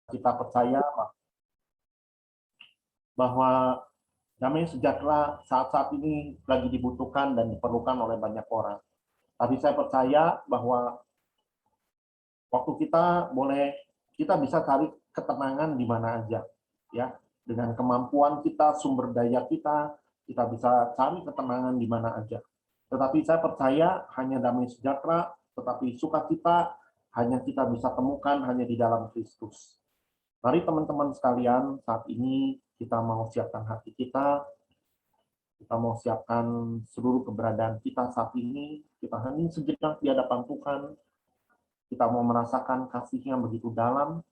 kita percaya bahwa damai sejahtera saat-saat ini lagi dibutuhkan dan diperlukan oleh banyak orang. Tapi saya percaya bahwa waktu kita bisa cari ketenangan di mana aja, ya. Dengan kemampuan kita, sumber daya kita bisa cari ketenangan di mana aja. Tetapi saya percaya hanya damai sejahtera, tetapi sukacita hanya kita bisa temukan hanya di dalam Kristus. Mari teman-teman sekalian, saat ini kita mau siapkan hati kita mau siapkan seluruh keberadaan kita saat ini, kita hening sejenak di hadapan Tuhan, kita mau merasakan kasih yang begitu dalam,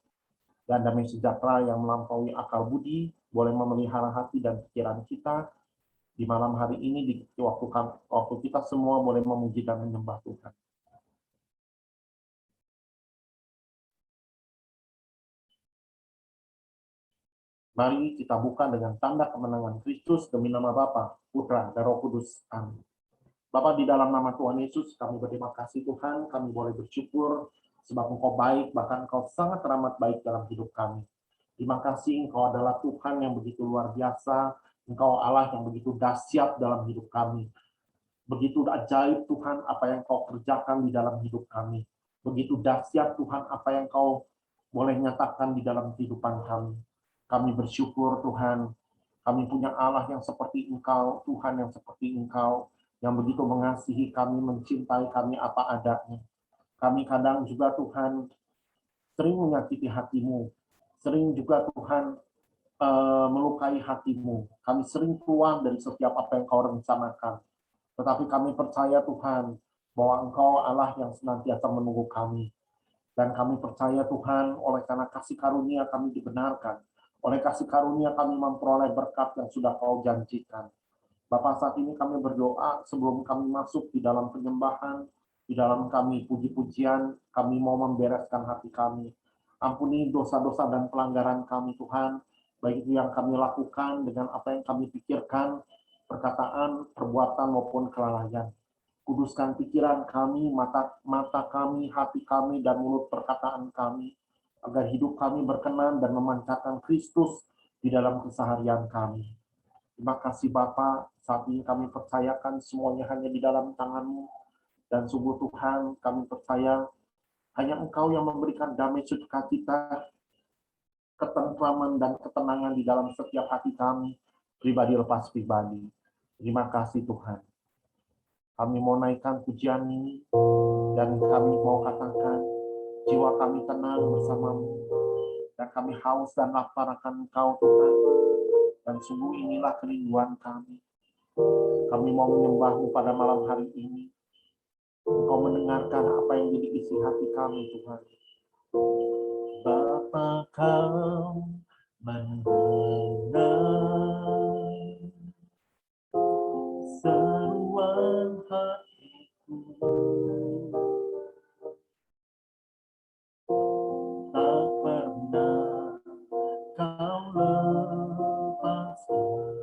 dan damai sejahtera yang melampaui akal budi, boleh memelihara hati dan pikiran kita, di malam hari ini, di waktu kita semua boleh memuji dan menyembah Tuhan. Mari kita buka dengan tanda kemenangan Kristus demi nama Bapa, Putra, dan Roh Kudus. Amin. Bapa, di dalam nama Tuhan Yesus, kami berterima kasih Tuhan, kami boleh bersyukur sebab Engkau baik, bahkan Engkau sangat teramat baik dalam hidup kami. Terima kasih Engkau adalah Tuhan yang begitu luar biasa, Engkau Allah yang begitu dahsyat dalam hidup kami. Begitu ajaib Tuhan apa yang Engkau kerjakan di dalam hidup kami. Begitu dahsyat Tuhan apa yang Engkau boleh nyatakan di dalam kehidupan kami. Kami bersyukur Tuhan, kami punya Allah yang seperti Engkau, Tuhan yang seperti Engkau, yang begitu mengasihi kami, mencintai kami apa adanya. Kami kadang juga Tuhan sering menyakiti hatimu, sering juga Tuhan melukai hatimu. Kami sering keluar dari setiap apa yang Kau rencanakan. Tetapi kami percaya Tuhan, bahwa Engkau Allah yang senantiasa menunggu kami. Dan kami percaya Tuhan, oleh karena kasih karunia kami dibenarkan. Oleh kasih karunia kami memperoleh berkat yang sudah Kau janjikan. Bapak, saat ini kami berdoa sebelum kami masuk di dalam penyembahan, di dalam kami puji-pujian, kami mau membereskan hati kami. Ampuni dosa-dosa dan pelanggaran kami Tuhan, baik itu yang kami lakukan dengan apa yang kami pikirkan, perkataan, perbuatan maupun kelalaian. Kuduskan pikiran kami, mata kami, hati kami, dan mulut perkataan kami, agar hidup kami berkenan dan memancarkan Kristus di dalam keseharian kami. Terima kasih Bapa, saat ini kami percayakan semuanya hanya di dalam tangan-Mu, dan sungguh Tuhan kami percaya hanya Engkau yang memberikan damai sukacita, ketentraman dan ketenangan di dalam setiap hati kami, pribadi lepas pribadi. Terima kasih Tuhan. Kami mau naikkan pujian ini, dan kami mau katakan, jiwa kami tenang bersama-Mu, dan kami haus dan lapar akan Engkau Tuhan, dan sungguh inilah kerinduan kami. Kami mau menyembah-Mu pada malam hari ini. Engkau mendengarkan apa yang jadi isi hati kami Tuhan. Bapa, Kau mendengar seruan hatiku. Tak pernah Kau lepaskan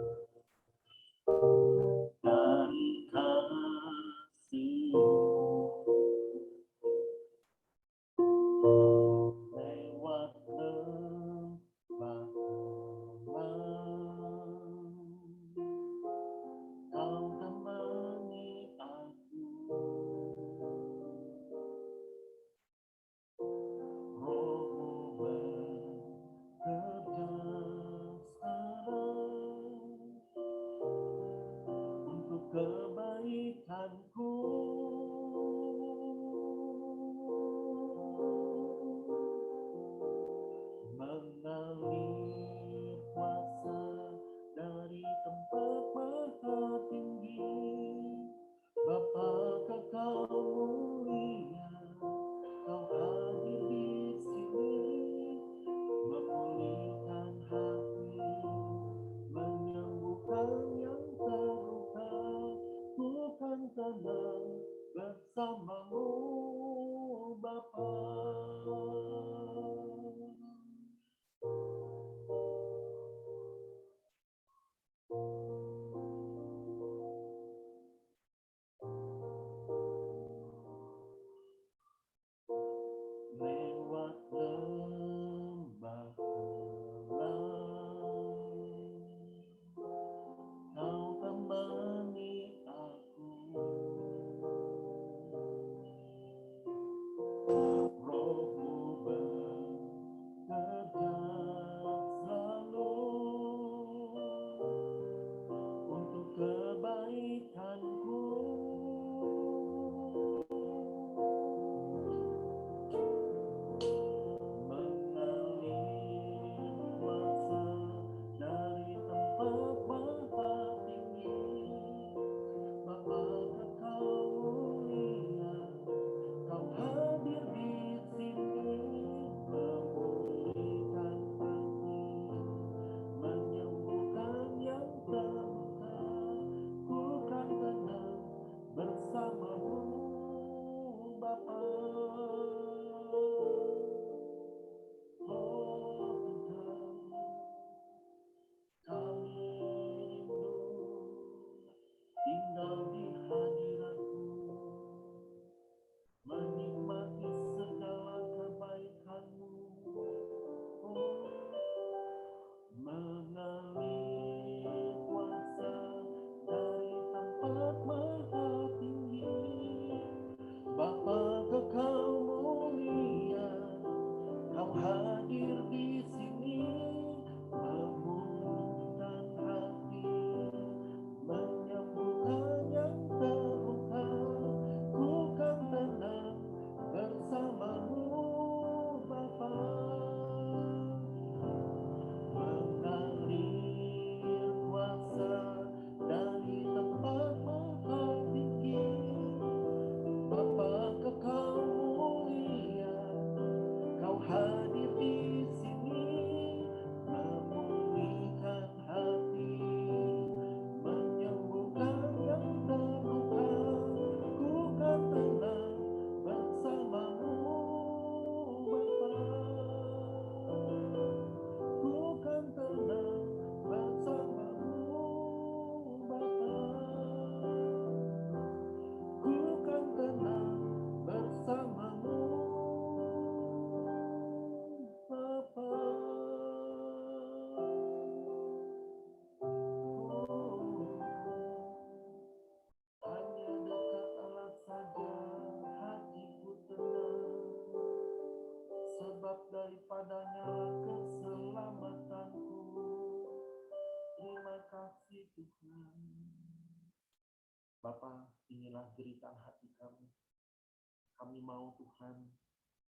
dari kasih. Lewat lembah kejeritan hati kami. Kami mau Tuhan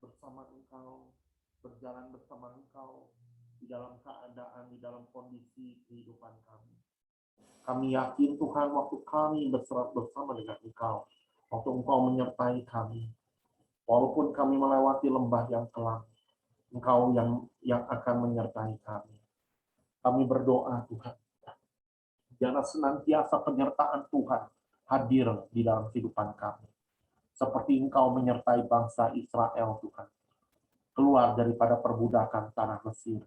bersama Engkau, berjalan bersama Engkau di dalam keadaan, di dalam kondisi kehidupan kami. Kami yakin Tuhan waktu kami berserat bersama dengan Engkau, waktu Engkau menyertai kami, walaupun kami melewati lembah yang kelam, Engkau yang akan menyertai kami. Kami berdoa Tuhan, biarlah senantiasa penyertaan Tuhan hadir di dalam kehidupan kami. Seperti Engkau menyertai bangsa Israel Tuhan, keluar daripada perbudakan tanah Mesir.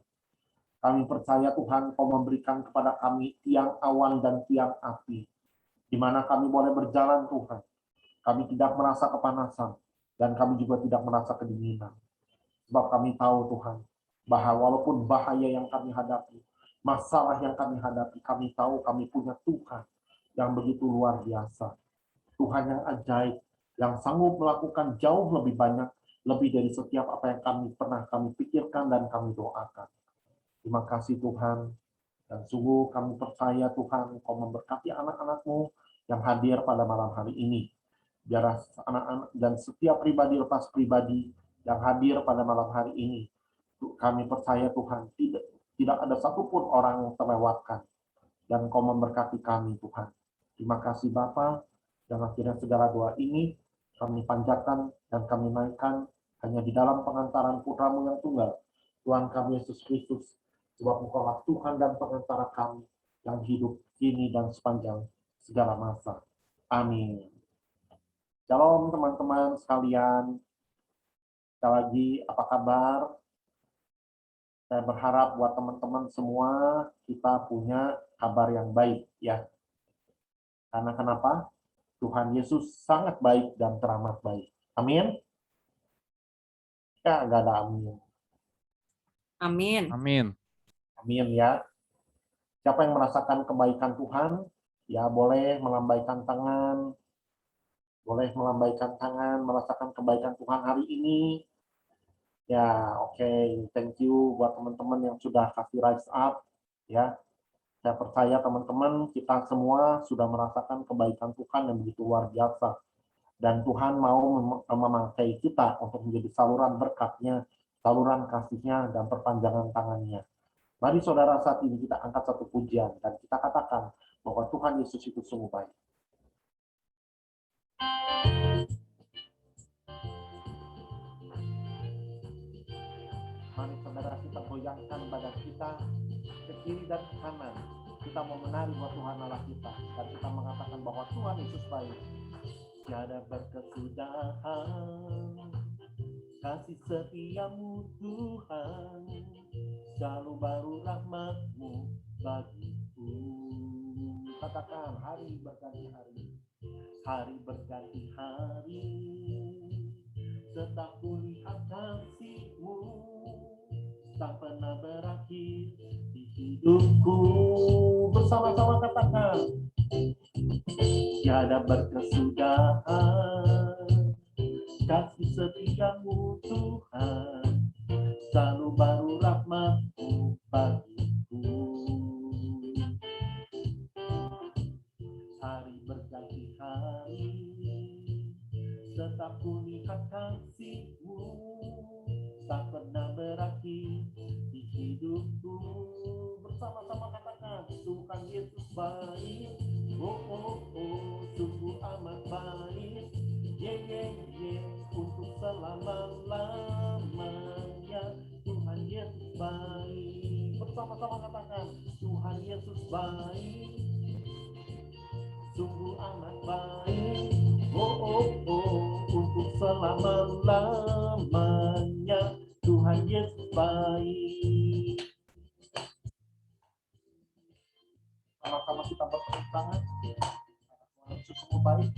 Kami percaya Tuhan Kau memberikan kepada kami tiang awan dan tiang api, di mana kami boleh berjalan Tuhan. Kami tidak merasa kepanasan, dan kami juga tidak merasa kedinginan. Sebab kami tahu Tuhan, bahwa walaupun bahaya yang kami hadapi, masalah yang kami hadapi, kami tahu kami punya Tuhan yang begitu luar biasa. Tuhan yang ajaib, yang sanggup melakukan jauh lebih banyak, lebih dari setiap apa yang kami pikirkan dan kami doakan. Terima kasih Tuhan, dan sungguh kami percaya Tuhan Kau memberkati anak-anak-Mu yang hadir pada malam hari ini. Biar anak-anak dan setiap pribadi lepas pribadi yang hadir pada malam hari ini, kami percaya Tuhan tidak ada satupun orang yang terlewatkan, dan Kau memberkati kami Tuhan. Terima kasih Bapa, dan akhirnya segala doa ini kami panjatkan dan kami naikkan hanya di dalam pengantaran Putra-Mu yang tunggal, Tuhan kami Yesus Kristus. Sebab Engkaulah Tuhan dan pengantara kami yang hidup kini dan sepanjang segala masa. Amin. Shalom teman-teman sekalian. Sekali lagi, apa kabar? Saya berharap buat teman-teman semua kita punya kabar yang baik ya. Karena kenapa? Tuhan Yesus sangat baik dan teramat baik. Amin. Ya, nggak ada amin. Amin. Amin. Amin ya. Siapa yang merasakan kebaikan Tuhan, ya boleh melambaikan tangan, merasakan kebaikan Tuhan hari ini. Ya, oke. Thank you buat teman-teman yang sudah kasih rise up. Ya, saya percaya teman-teman kita semua sudah merasakan kebaikan Tuhan yang begitu luar biasa. Dan Tuhan mau memakai kita untuk menjadi saluran berkat-Nya, saluran kasih-Nya, dan perpanjangan tangan-Nya. Mari saudara saat ini kita angkat satu pujian dan kita katakan bahwa Tuhan Yesus itu sungguh baik. Mari saudara kita goyangkan badan kita ke kiri dan ke kanan. Kita mau menari buat Tuhan Allah kita dan kita mengatakan bahwa Tuhan Yesus baik. Tiada berkesudahan kasih setia-Mu Tuhan, selalu baru rahmat-Mu bagiku. Katakan hari berganti hari berganti hari, tetap kulihat kasih-Mu, tak pernah berakhir di hidupku. Bersama-sama katakan, tiada berkesudahan kasih setia-Mu Tuhan, selalu baru rahmat-Mu bagiku. Hari berganti hari, tetap kulihat kasih-Mu, tak pernah berakhir di hidupku. Bersama-sama katakan, Tuhan Yesus baik. Oh, oh, oh, sungguh amat baik. Untuk selama-lamanya Tuhan Yesus baik. Bersama-sama katakan, Tuhan Yesus baik, sungguh amat baik. Oh, oh, oh, untuk selama-lamanya Tuhan Yesus baik. Sama-sama kita bertepuk tangan. Tuhan Yesus sungguh baik.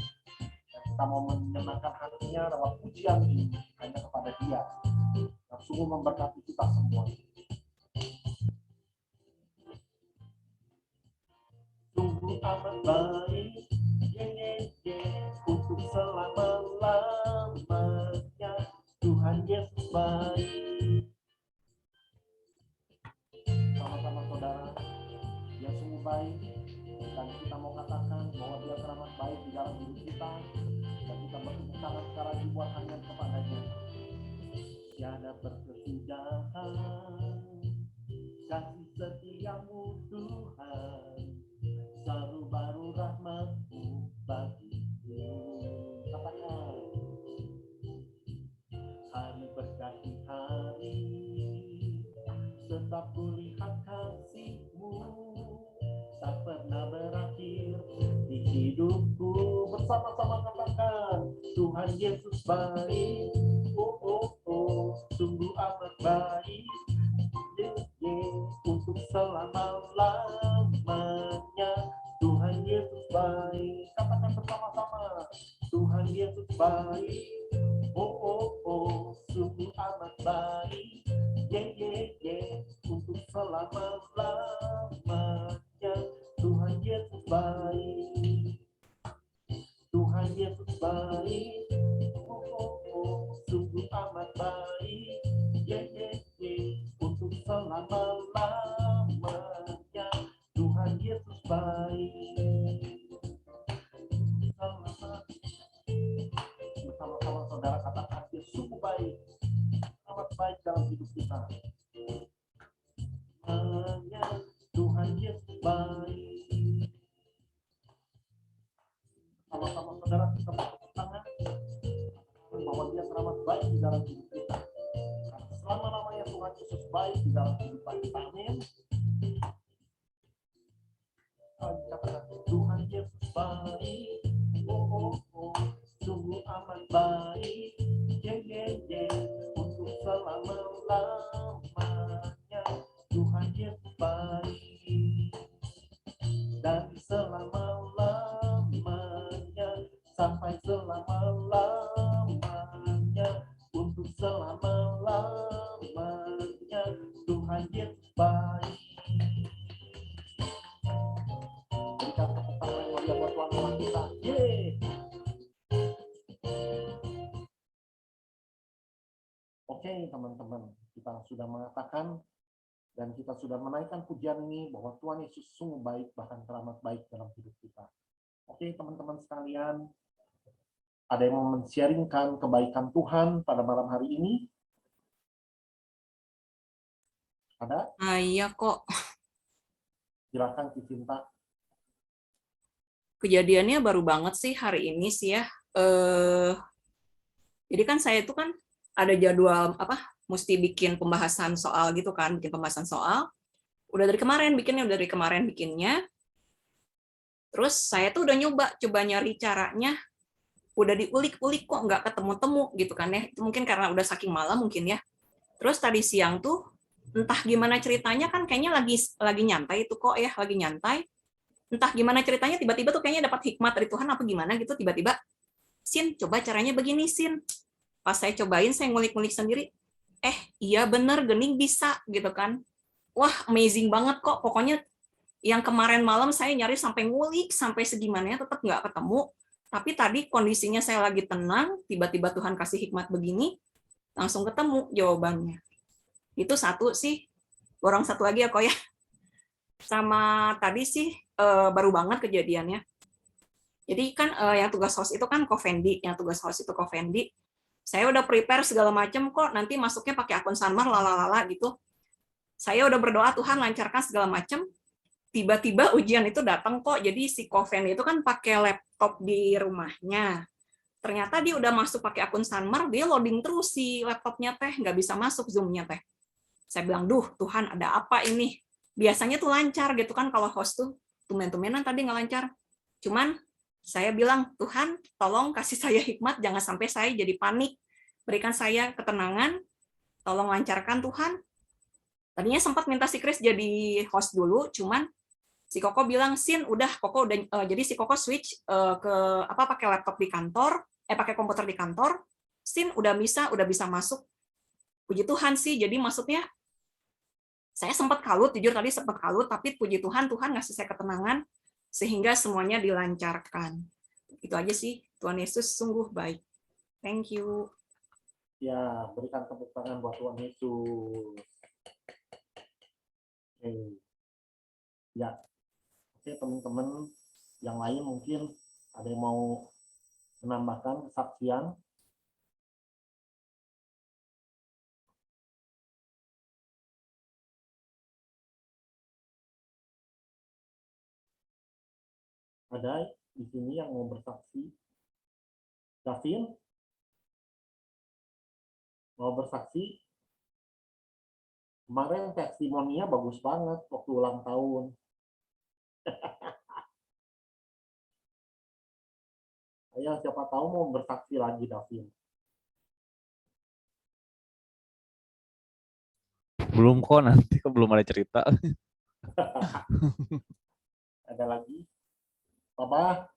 Kita mau menyenangkan hatinya lewat pujian ini hanya kepada Dia yang sungguh memberkati kita semua. Sungguh amat baik, untuk selama-lamanya Tuhan Yesus baik. Sama-sama saudara, yang sungguh baik, Dan kita mau katakan bahwa Dia teramat baik di dalam hidup kita, dan kita bertepuk tangan secara dibuat hanya kepadanya. Tiada perkesudahan kasih setiamu Tuhan, selalu baru rahmat-Mu bagiku. Katakan, hari berganti hari, tetap kulihat kasih-Mu, tak pernah berakhir di hidupku. Bersama-sama katakan, Tuhan Yesus baik, oh oh oh, sungguh amat baik, untuk selama-lamanya. Tuhan Yesus baik. Katakan bersama-sama, Tuhan Yesus baik, oh oh oh, sungguh amat baik, untuk selama-lamanya. Tuhan Yesus baik, Tuhan Yesus baik, oh oh oh, sungguh amat baik, untuk selama-lamanya. Tuhan Yesus baik. Bersama-sama saudara katakan, Dia sungguh baik, amat baik dalam hidup kita. Hanya Tuhan Yesus baik. Sama-sama saudara kita bertepuk tangan bahwa Dia teramat baik di dalam hidup kita. Selama-lamanya Tuhan Yesus baik di dalam kehidupan kita. Amin. Katakan, Tuhan Yesus baik, oh oh oh, sungguh amat baik, untuk selama-lamanya. Tuhan Yesus baik, dari selama-lamanya sampai selama-lamanya, untuk selama-lamanya. Tuhan Yesus baik. Berikan tepuk tangan yang meriah buat Tuhan Allah kita. Oke teman-teman, kita sudah mengatakan dan kita sudah menaikkan pujian ini bahwa Tuhan Yesus sungguh baik, bahkan teramat baik dalam hidup kita. Oke teman-teman sekalian, ada yang mau men-sharingkan kebaikan Tuhan pada malam hari ini? Ada? Iya kok. Silakan Cicinta. Kejadiannya baru banget sih hari ini sih ya. Jadi kan saya itu kan ada jadwal mesti bikin pembahasan soal gitu kan, bikin pembahasan soal. Udah dari kemarin bikinnya. Terus saya tuh udah coba nyari caranya, udah diulik-ulik kok nggak ketemu-temu gitu kan ya. Itu mungkin karena udah saking malam mungkin ya. Terus tadi siang tuh entah gimana ceritanya kan kayaknya lagi nyantai itu kok ya, lagi nyantai. Entah gimana ceritanya tiba-tiba tuh kayaknya dapat hikmat dari Tuhan apa gimana gitu, tiba-tiba Sin coba caranya begini Sin. Pas saya cobain, saya ngulik-ngulik sendiri, iya bener Gening bisa gitu kan. Wah amazing banget kok, pokoknya yang kemarin malam saya nyari sampai ngulik sampai segimananya tetap nggak ketemu. Tapi tadi kondisinya saya lagi tenang, tiba-tiba Tuhan kasih hikmat begini, langsung ketemu jawabannya. Itu satu sih. Orang satu lagi ya kok ya. Sama tadi sih baru banget kejadiannya. Jadi kan yang tugas host itu kan Kovendi, Saya udah prepare segala macam kok, nanti masuknya pakai akun Sanmar lalalala gitu. Saya udah berdoa Tuhan lancarkan segala macam. Tiba-tiba ujian itu datang kok. Jadi si Kovendi itu kan pakai laptop di rumahnya. Ternyata dia udah masuk pakai akun Sanmar, dia loading terus si laptopnya teh, nggak bisa masuk Zoom-nya teh. Saya bilang, duh Tuhan ada apa ini? Biasanya tuh lancar gitu kan kalau host tuh, tumen-tumenan tadi nggak lancar. Cuman saya bilang, Tuhan tolong kasih saya hikmat, jangan sampai saya jadi panik. Berikan saya ketenangan, tolong lancarkan Tuhan. Tadinya sempat minta si Chris jadi host dulu, cuman si Koko bilang, Sin, udah Koko udah, jadi si Koko switch ke pakai laptop di kantor, pakai komputer di kantor, Sin udah bisa masuk. Puji Tuhan sih, jadi maksudnya saya sempat kalut, jujur tadi sempat kalut, tapi puji Tuhan, Tuhan ngasih saya ketenangan, sehingga semuanya dilancarkan. Itu aja sih, Tuhan Yesus sungguh baik. Thank you. Ya, berikan tepuk tangan buat Tuhan Yesus. Ya, Oke, teman-teman yang lain mungkin ada yang mau menambahkan kesaksian. Ada di sini yang mau bersaksi? Davin? Mau bersaksi? Kemarin testimoninya bagus banget waktu ulang tahun. Ayo, siapa tahu mau bersaksi lagi, Davin. Belum kok, nanti kok belum ada cerita. Ada lagi? Papa?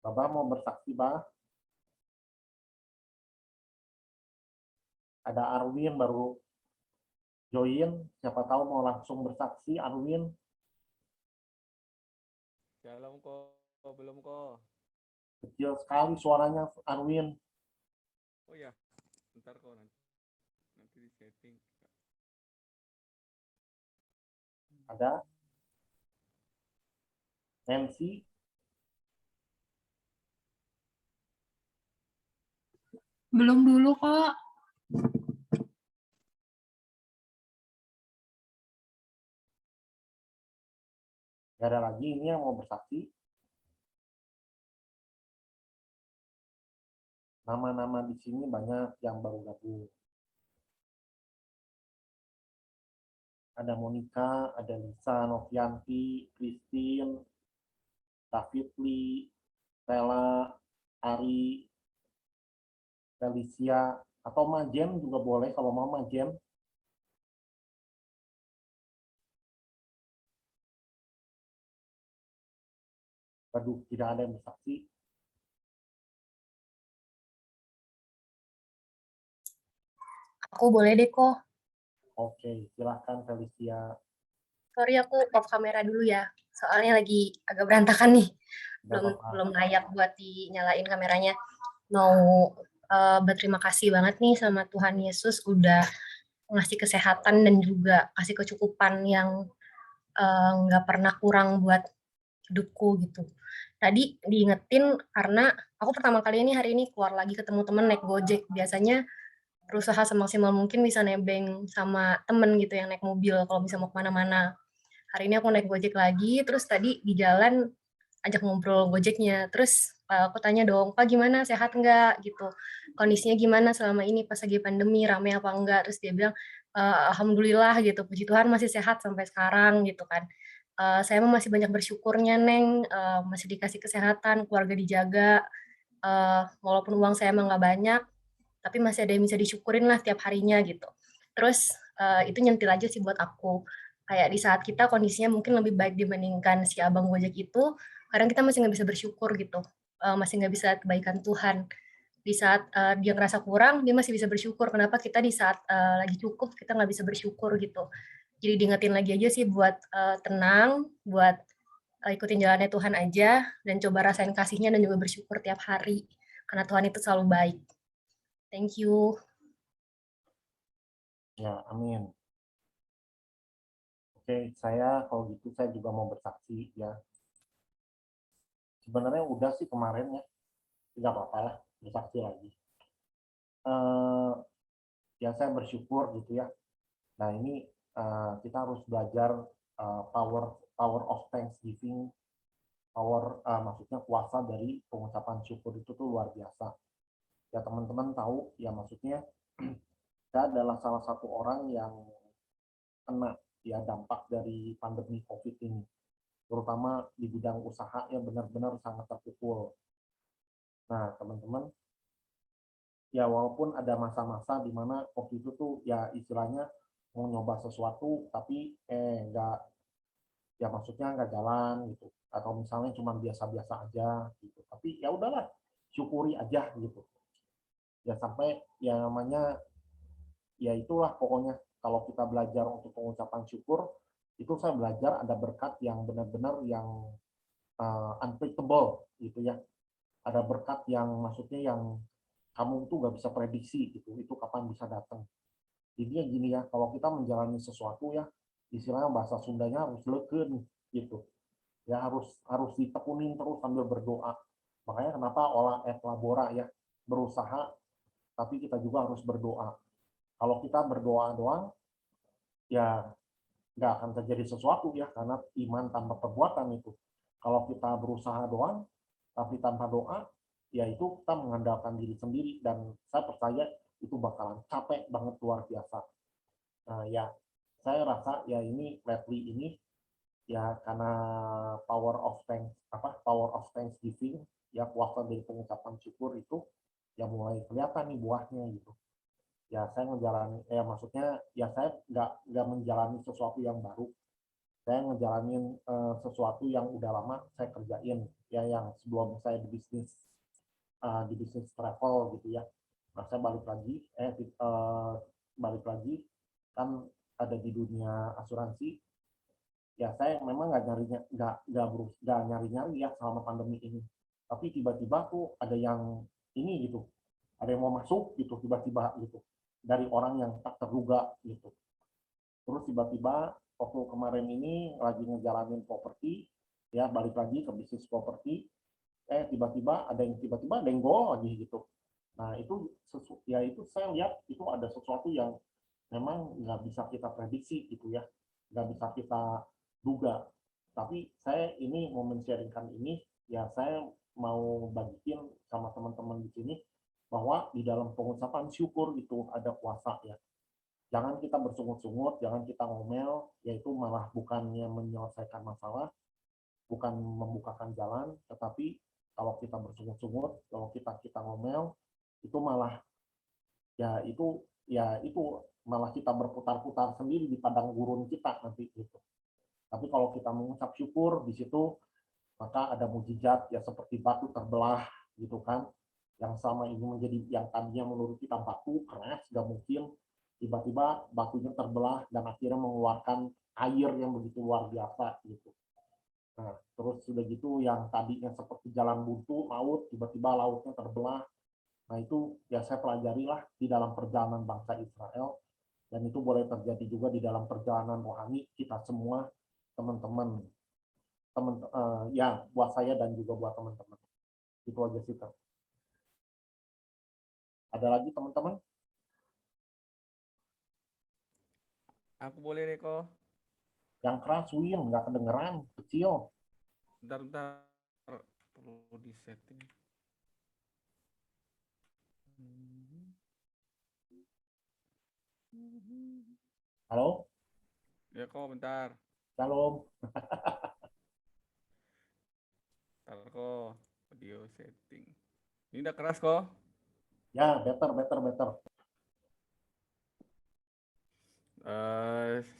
Papa mau bersaksi, Pak? Ada Arwin baru join, siapa tahu mau langsung bersaksi, Arwin. Shalom kok, belum kok. Kecil sekali suaranya, Arwin. Oh ya, bentar kok nanti di setting. Ada? Nancy? Belum dulu kok. Gak ada lagi ini yang mau bersaksi? Nama-nama di sini banyak yang baru gabung. Ada Monica, ada Lisa, Novianti, Christine, David Lee, Stella, Ari, Felicia, atau Majen juga boleh kalau mau Majen. Aduh, tidak ada yang bersaksi. Aku boleh deh kok. Oke, silahkan Felicia. Sorry aku off kamera dulu ya. Soalnya lagi agak berantakan nih. Nggak apa-apa. Belum layak buat dinyalain kameranya. Mau berterima kasih banget nih sama Tuhan Yesus udah ngasih kesehatan dan juga kasih kecukupan yang nggak pernah kurang buat hidupku gitu. Tadi diingetin karena aku pertama kali ini hari ini keluar lagi ketemu temen naik Gojek. Biasanya berusaha semaksimal mungkin bisa nebeng sama temen gitu yang naik mobil kalau bisa mau kemana-mana. Hari ini aku naik Gojek lagi, terus tadi di jalan ajak ngobrol Gojeknya. Terus aku tanya dong, Pak gimana, sehat nggak gitu? Kondisinya gimana selama ini pas lagi pandemi, rame apa enggak? Terus dia bilang, Alhamdulillah gitu, puji Tuhan masih sehat sampai sekarang gitu kan. Saya masih banyak bersyukurnya Neng, masih dikasih kesehatan, keluarga dijaga, walaupun uang saya emang nggak banyak, tapi masih ada yang bisa disyukurin lah tiap harinya gitu. Terus itu nyentil aja sih buat aku. Kayak di saat kita kondisinya mungkin lebih baik dibandingkan si abang Gojek itu, kadang kita masih nggak bisa bersyukur gitu. Masih nggak bisa kebaikan Tuhan. Di saat dia ngerasa kurang, dia masih bisa bersyukur. Kenapa kita di saat lagi cukup, kita nggak bisa bersyukur gitu. Jadi diingetin lagi aja sih buat tenang, buat ikutin jalannya Tuhan aja, dan coba rasain kasihnya dan juga bersyukur tiap hari. Karena Tuhan itu selalu baik. Thank you. Ya, amin. Oke, kalau gitu saya juga mau bersaksi ya. Sebenarnya udah sih kemarin ya, tidak apa-apa lah bersaksi lagi. Ya saya bersyukur gitu ya. Nah ini kita harus belajar power of Thanksgiving, maksudnya kuasa dari pengucapan syukur itu tuh luar biasa. Ya teman-teman tahu ya maksudnya saya adalah salah satu orang yang kena ya dampak dari pandemi COVID ini, terutama di bidang usaha yang benar-benar sangat terpukul. Nah teman-teman, ya walaupun ada masa-masa di mana waktu itu tuh ya istilahnya mau nyoba sesuatu tapi nggak, ya maksudnya nggak jalan gitu, atau misalnya cuma biasa-biasa aja gitu, tapi ya udahlah syukuri aja gitu ya, sampai ya namanya ya itulah pokoknya kalau kita belajar untuk pengucapan syukur itu saya belajar ada berkat yang benar-benar yang unpredictable gitu ya, ada berkat yang maksudnya yang kamu tuh nggak bisa prediksi gitu, itu kapan bisa datang. Jadi gini ya, kalau kita menjalani sesuatu ya, istilahnya bahasa Sundanya harus leken gitu. Ya harus ditekunin terus sambil berdoa. Makanya kenapa olah et labora ya, berusaha tapi kita juga harus berdoa. Kalau kita berdoa doang, ya nggak akan terjadi sesuatu ya, karena iman tanpa perbuatan itu. Kalau kita berusaha doang, tapi tanpa doa, ya itu kita mengandalkan diri sendiri, dan saya percaya itu bakalan capek banget luar biasa. Nah ya, saya rasa ya ini lately ini ya karena power of Thanksgiving, ya puasa dari pengucapan syukur itu ya mulai kelihatan nih buahnya gitu. Ya saya menjalani, maksudnya ya saya nggak menjalani sesuatu yang baru, saya ngejalanin sesuatu yang udah lama saya kerjain ya, yang sebelum saya di bisnis travel gitu ya. Nah saya balik lagi kan ada di dunia asuransi. Ya saya memang nggak nyari ya selama pandemi ini, tapi tiba-tiba tuh ada yang ini gitu, ada yang mau masuk gitu tiba-tiba gitu dari orang yang tak terduga gitu. Terus tiba-tiba waktu kemarin ini lagi ngejalanin properti, ya balik lagi ke bisnis properti, tiba-tiba ada yang gol lagi gitu. Nah itu ya itu saya lihat itu ada sesuatu yang memang nggak bisa kita prediksi gitu ya, nggak bisa kita duga. Tapi saya ini mau men-sharingkan ini, ya saya mau bagiin sama teman-teman di sini bahwa di dalam pengucapan syukur itu ada kuasa ya. Jangan kita bersungut-sungut, jangan kita ngomel, yaitu malah bukannya menyelesaikan masalah, bukan membukakan jalan, tetapi kalau kita bersungut-sungut, kalau kita ngomel, itu malah ya itu malah kita berputar-putar sendiri di padang gurun kita nanti gitu. Tapi kalau kita mengucap syukur di situ, maka ada mujizat ya, seperti batu terbelah gitu kan, yang sama ini menjadi, yang tadinya menurut kita batu keras nggak mungkin, tiba-tiba batunya terbelah dan akhirnya mengeluarkan air yang begitu luar biasa gitu. Nah, terus sudah gitu yang tadinya seperti jalan buntu laut, tiba-tiba lautnya terbelah. Nah itu ya saya pelajari lah di dalam perjalanan bangsa Israel, dan itu boleh terjadi juga di dalam perjalanan rohani kita semua, teman-teman, ya buat saya dan juga buat teman-teman. Itu aja sih, Kak. Ada lagi teman-teman? Aku boleh deh kok. Yang keras Win, nggak kedengeran, kecil. Bentar. Perlu di setting. Halo, Ya kok bentar. Shalom. Bentar kok. Audio setting. Ini udah keras kok. Ya, better.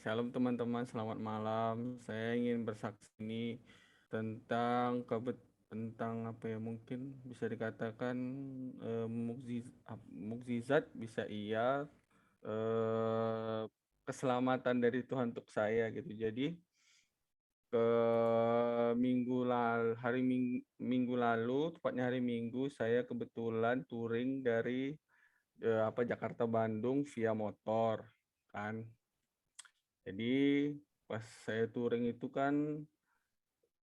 Shalom teman-teman, selamat malam. Saya ingin bersaksi ini tentang tentang apa ya, mungkin bisa dikatakan mukjizat bisa iya, keselamatan dari Tuhan untuk saya gitu. Jadi ke minggu lalu, tepatnya hari Minggu, saya kebetulan touring dari Jakarta Bandung via motor kan. Jadi pas saya touring itu kan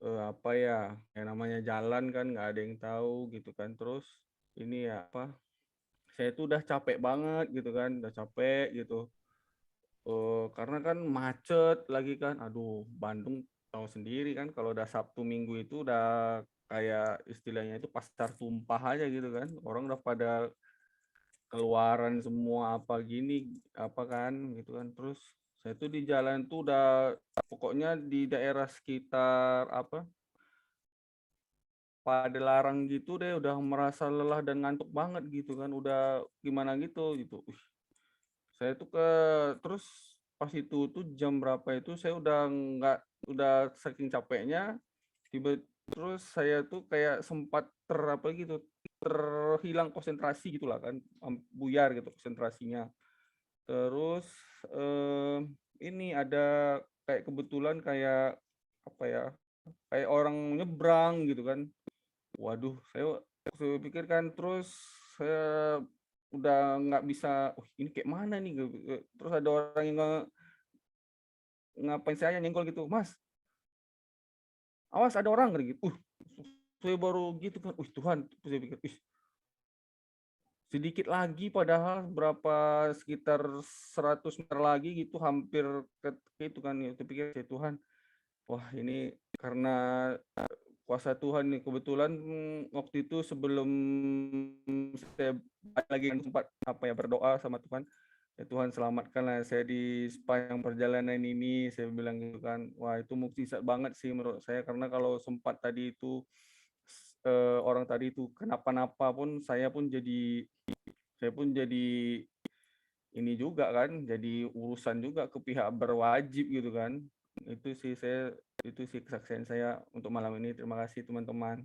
yang namanya jalan kan nggak ada yang tahu gitu kan. Terus ini ya saya tuh udah capek banget gitu kan, udah capek gitu. Karena kan macet lagi kan. Aduh, Bandung tahu sendiri kan kalau udah Sabtu Minggu itu udah kayak istilahnya itu pasar tumpah aja gitu kan. Orang udah pada keluaran semua apa kan gitu kan. Terus saya tuh di jalan tuh udah pokoknya di daerah sekitar Padalarang gitu deh udah merasa lelah dan ngantuk banget gitu kan, udah gimana gitu. Saya tuh terus pas itu tuh jam berapa itu saya udah saking capeknya, terus saya tuh kayak sempat terhilang konsentrasi gitulah kan, buyar gitu konsentrasinya. Terus ini ada kayak kebetulan kayak kayak orang nyebrang gitu kan. Waduh, saya pikir kan, terus saya udah nggak bisa, ini kayak mana nih, terus ada orang yang ngapain saya nyenggol gitu, "Mas, awas ada orang," gitu. Saya baru gitu kan, Tuhan, saya pikir, sedikit lagi padahal sekitar 100 meter lagi gitu, hampir ke itu kan, itu pikir saya, Tuhan, wah ini karena kuasa Tuhan nih. Kebetulan waktu itu sebelum saya balik lagi sempat berdoa sama Tuhan, ya Tuhan selamatkanlah saya di sepanjang perjalanan ini, saya bilang gitu kan. Wah itu mukjizat banget sih menurut saya, karena kalau sempat tadi itu orang tadi itu kenapa-napa pun saya pun jadi ini juga kan, jadi urusan juga ke pihak berwajib gitu kan. Itu sih kesaksian saya untuk malam ini. Terima kasih teman-teman.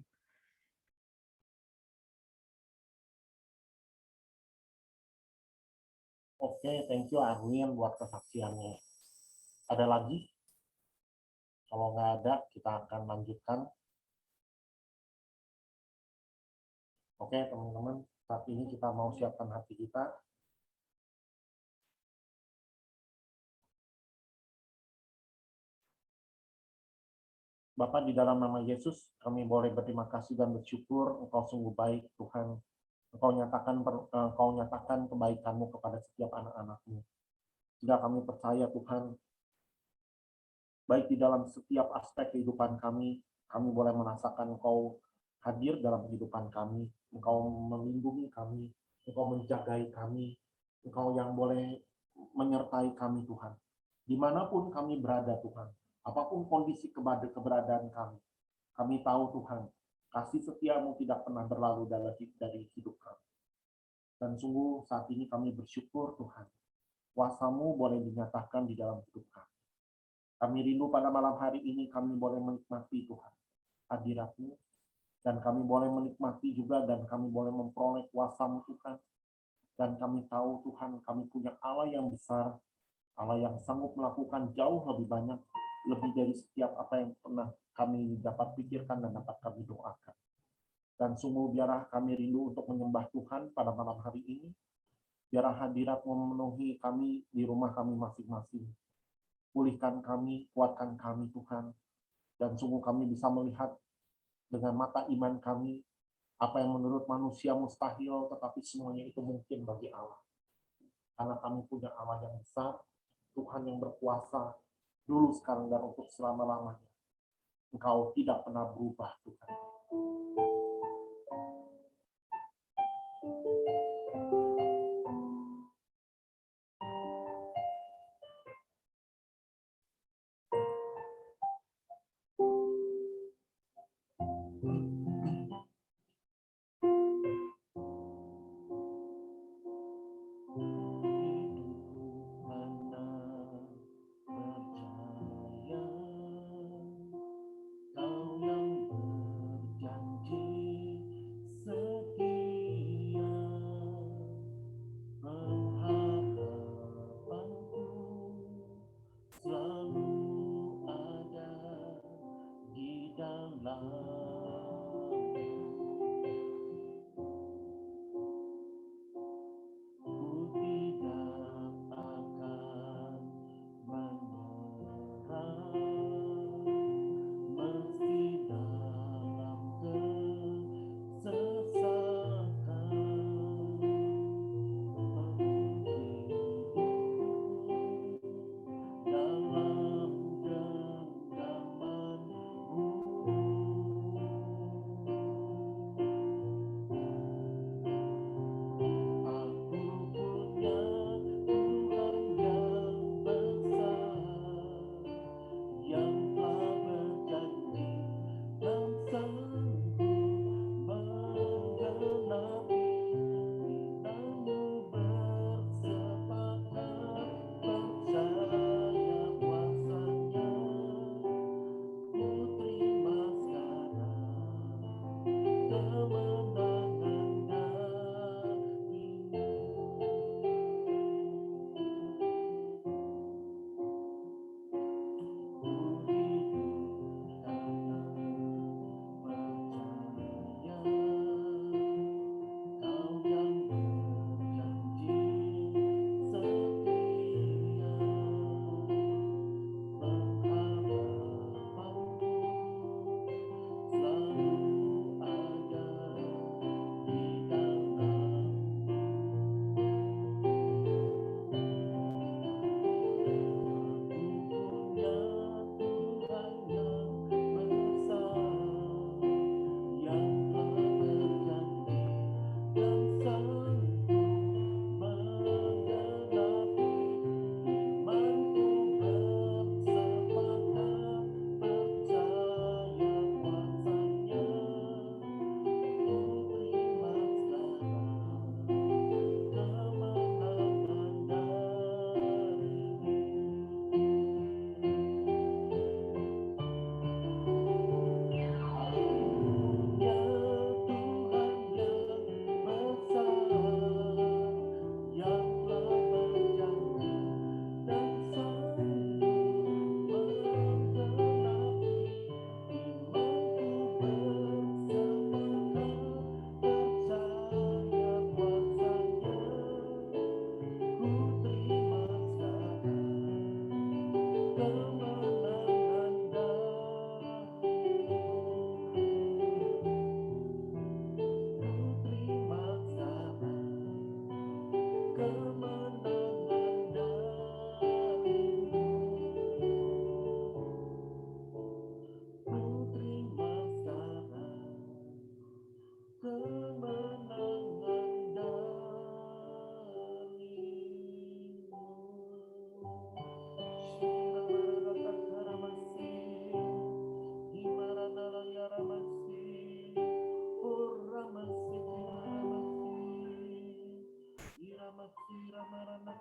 Oke, thank you Arwin buat kesaksiannya. Ada lagi? Kalau nggak ada, kita akan lanjutkan. Oke, teman-teman, saat ini kita mau siapkan hati kita. Bapak, di dalam nama Yesus, kami boleh berterima kasih dan bersyukur Engkau sungguh baik, Tuhan. Engkau nyatakan kebaikan-Mu kepada setiap anak-anak-Mu. Sehingga kami percaya, Tuhan, baik di dalam setiap aspek kehidupan kami boleh merasakan Engkau hadir dalam kehidupan kami, Engkau melindungi kami, Engkau menjagai kami, Engkau yang boleh menyertai kami, Tuhan. Dimanapun kami berada, Tuhan, apapun kondisi keberadaan kami tahu, Tuhan, kasih setia-Mu tidak pernah berlalu dari hidup kami. Dan sungguh saat ini kami bersyukur, Tuhan, kuasa-Mu boleh dinyatakan di dalam hidup kami. Kami rindu pada malam hari ini kami boleh menikmati, Tuhan, hadirat-Mu, dan kami boleh menikmati juga dan kami boleh memperoleh kuasa-Mu, Tuhan. Dan kami tahu, Tuhan, kami punya Allah yang besar, Allah yang sanggup melakukan jauh lebih banyak, lebih dari setiap apa yang pernah kami dapat pikirkan dan dapat kami doakan. Dan sungguh biarlah kami rindu untuk menyembah Tuhan pada malam hari ini. Biarlah hadirat-Mu memenuhi kami di rumah kami masing-masing. Pulihkan kami, kuatkan kami, Tuhan. Dan sungguh kami bisa melihat dengan mata iman kami, apa yang menurut manusia mustahil, tetapi semuanya itu mungkin bagi Allah. Karena kami punya Allah yang besar, Tuhan yang berkuasa, dulu, sekarang, dan untuk selama-lamanya. Engkau tidak pernah berubah, Tuhan. Kau yang berjanji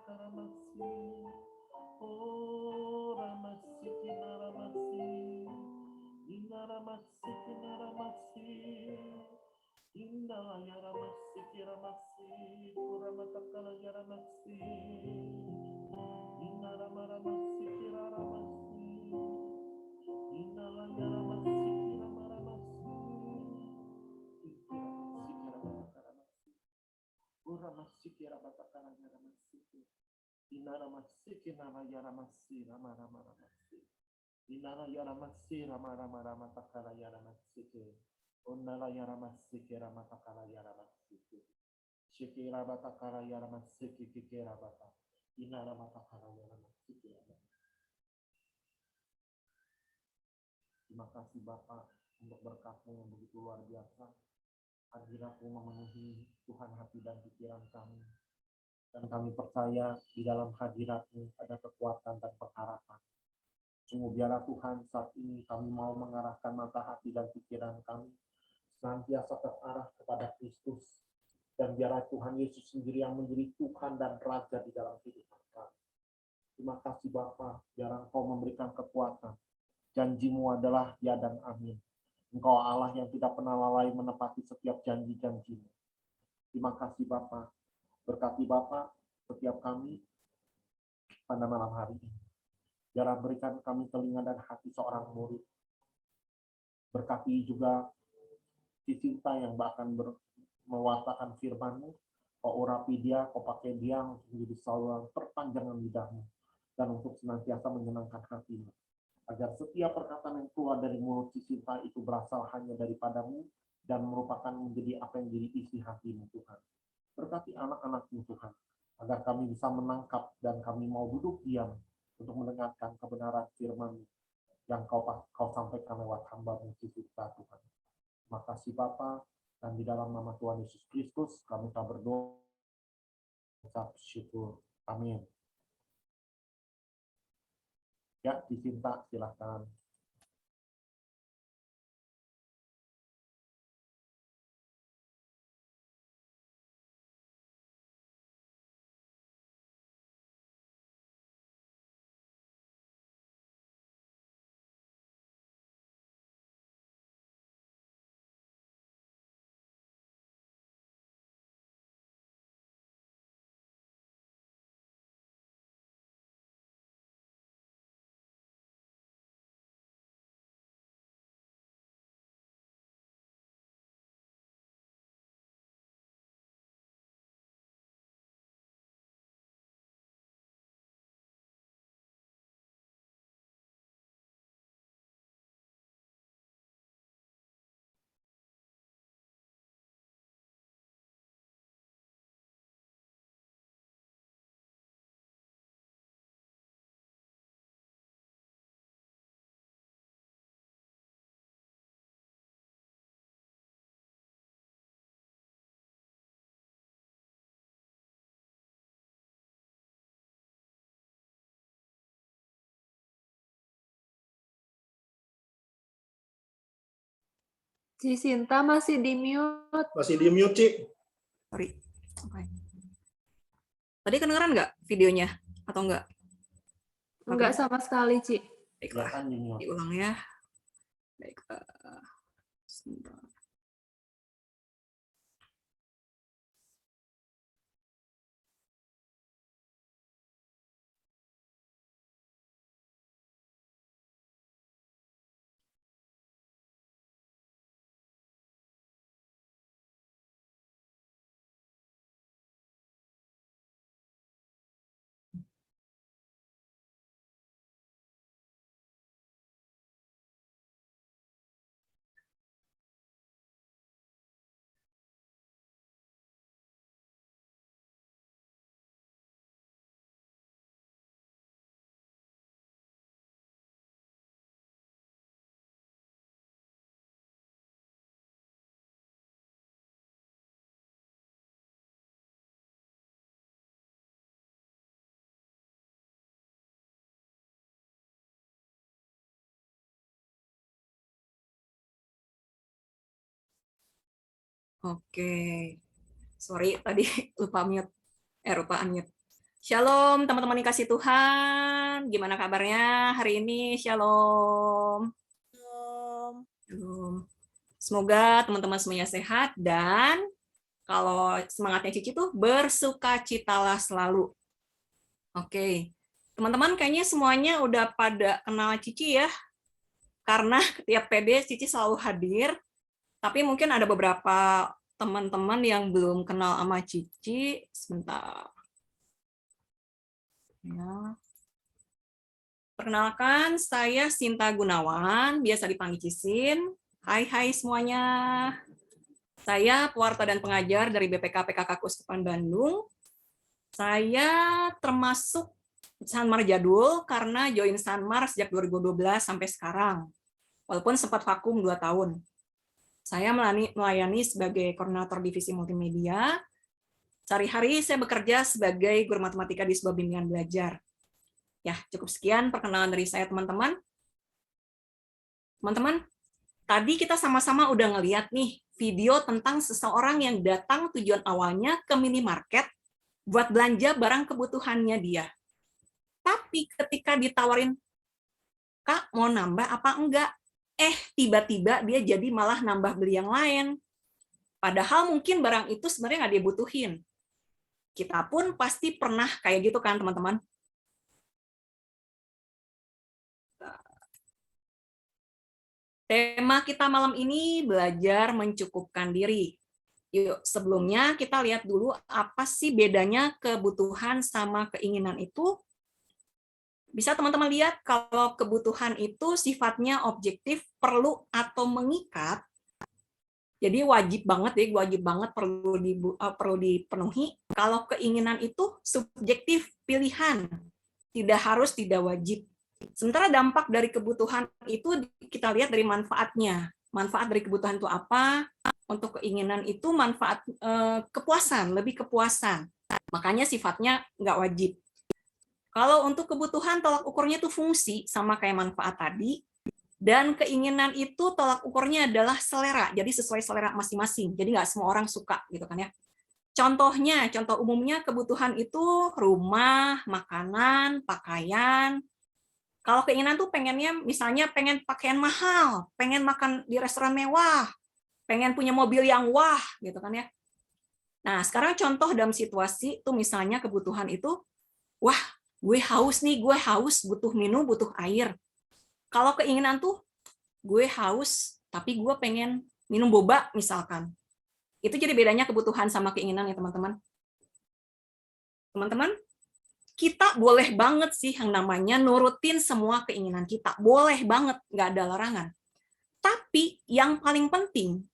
Karamasi. Oh, Ramasi, Kinaramasi. Inaramasi, Kinaramasi. Indala Yaramasi, Kiramasi. Kuramatakala Yaramasi. Inaramaramasi, Kiraramasi. Indala Yaramasi, Kiramaramasi. Ikiramasi, Kiramataramasi. Uramasi, Kiramatakala Yaramasi. Inaramasi, Kinarayaramasi, Ramaramaramasi. Inara Yaramasi, Ramaramatakala Yaramasi. Onnala Yaramasi, Kiramatakala Yaramasi. Shikira Batakala Yaramasi, Kikira Bata. Inara Matakala Yaramasi. Terima kasih Bapak untuk berkat-Mu yang begitu luar biasa. Hadirat-Mu memenuhi Tuhan hati dan pikiran kami. Dan kami percaya di dalam hadirat-Mu ada kekuatan dan pengharapan. Sungguh biarlah Tuhan saat ini kami mau mengarahkan mata hati dan pikiran kami senantiasa terarah kepada Kristus. Dan biarlah Tuhan Yesus sendiri yang menjadi Tuhan dan Raja di dalam kehidupan kami. Terima kasih Bapa, biarlah Engkau memberikan kekuatan. Janji-Mu adalah ya dan amin. Engkau Allah yang tidak pernah lalai menepati setiap janji-janji-Mu. Terima kasih Bapa. Berkati Bapa setiap kami pada malam hari ini. Biarlah berikan kami telinga dan hati seorang murid. Berkati juga si Sinta yang bahkan mewartakan firman-Mu. Kau urapi dia, kau pakai dia untuk menjadi saluran perpanjangan lidah-Mu. Dan untuk senantiasa menyenangkan hati-Mu. Agar setiap perkataan yang keluar dari mulut si Sinta itu berasal hanya daripada-Mu dan merupakan menjadi apa yang jadi isi hati-Mu Tuhan. Berkati anak-anak-Mu Tuhan. Agar kami bisa menangkap dan kami mau duduk diam untuk mendengarkan kebenaran firman yang kau sampaikan lewat hamba-Mu kita Tuhan. Terima kasih Bapa, dan di dalam nama Tuhan Yesus Kristus kami telah berdoa. Ucap syukur. Amin. Ya, dicinta silakan. Si Sinta masih di mute. Masih di mute, Ci. Sorry. Oke. Tadi kedengeran nggak videonya atau enggak? Enggak sama sekali, Ci. Baiklah, Silakan di-mute. diulang ya. Baiklah. Sebentar. Oke. Sorry, tadi lupa unmute. Shalom teman-teman yang kasih Tuhan. Gimana kabarnya hari ini? Shalom. Shalom. Semoga teman-teman semuanya sehat dan kalau semangatnya Cici tuh bersukacitalah selalu. Oke. Teman-teman kayaknya semuanya udah pada kenal Cici ya. Karena tiap PD Cici selalu hadir. Tapi mungkin ada beberapa teman-teman yang belum kenal sama Cici. Sebentar. Ya. Perkenalkan, saya Sinta Gunawan, biasa dipanggil Cisin. Hai semuanya. Saya pewarta dan pengajar dari BPK PKK Keuskupan Bandung. Saya termasuk Sanmar jadul karena join Sanmar sejak 2012 sampai sekarang. Walaupun sempat vakum 2 tahun. Saya melayani sebagai koordinator divisi multimedia. Sehari-hari saya bekerja sebagai guru matematika di sebuah bimbingan belajar. Ya, cukup sekian perkenalan dari saya, teman-teman. Teman-teman, tadi kita sama-sama udah ngeliat nih video tentang seseorang yang datang tujuan awalnya ke minimarket buat belanja barang kebutuhannya dia. Tapi ketika ditawarin, Kak, mau nambah apa enggak? Tiba-tiba dia jadi malah nambah beli yang lain. Padahal mungkin barang itu sebenarnya nggak dia butuhin. Kita pun pasti pernah kayak gitu kan, teman-teman? Tema kita malam ini belajar mencukupkan diri. Yuk, sebelumnya kita lihat dulu apa sih bedanya kebutuhan sama keinginan itu. Bisa teman-teman lihat kalau kebutuhan itu sifatnya objektif, perlu atau mengikat. Jadi wajib banget perlu dipenuhi. Kalau keinginan itu subjektif, pilihan. Tidak harus, tidak wajib. Sementara dampak dari kebutuhan itu kita lihat dari manfaatnya. Manfaat dari kebutuhan itu apa? Untuk keinginan itu manfaat kepuasan, lebih kepuasan. Makanya sifatnya nggak wajib. Kalau untuk kebutuhan tolak ukurnya itu fungsi, sama kayak manfaat tadi. Dan keinginan itu tolak ukurnya adalah selera, jadi sesuai selera masing-masing. Jadi nggak semua orang suka, gitu kan ya. Contoh umumnya kebutuhan itu rumah, makanan, pakaian. Kalau keinginan tuh pengennya, misalnya pengen pakaian mahal, pengen makan di restoran mewah, pengen punya mobil yang wah, gitu kan ya. Nah, sekarang contoh dalam situasi tuh misalnya kebutuhan itu, wah, gue haus nih, butuh minum, butuh air. Kalau keinginan tuh, gue haus, tapi gue pengen minum boba, misalkan. Itu jadi bedanya kebutuhan sama keinginan ya, teman-teman. Teman-teman, kita boleh banget sih yang namanya nurutin semua keinginan kita. Boleh banget, nggak ada larangan. Tapi yang paling penting,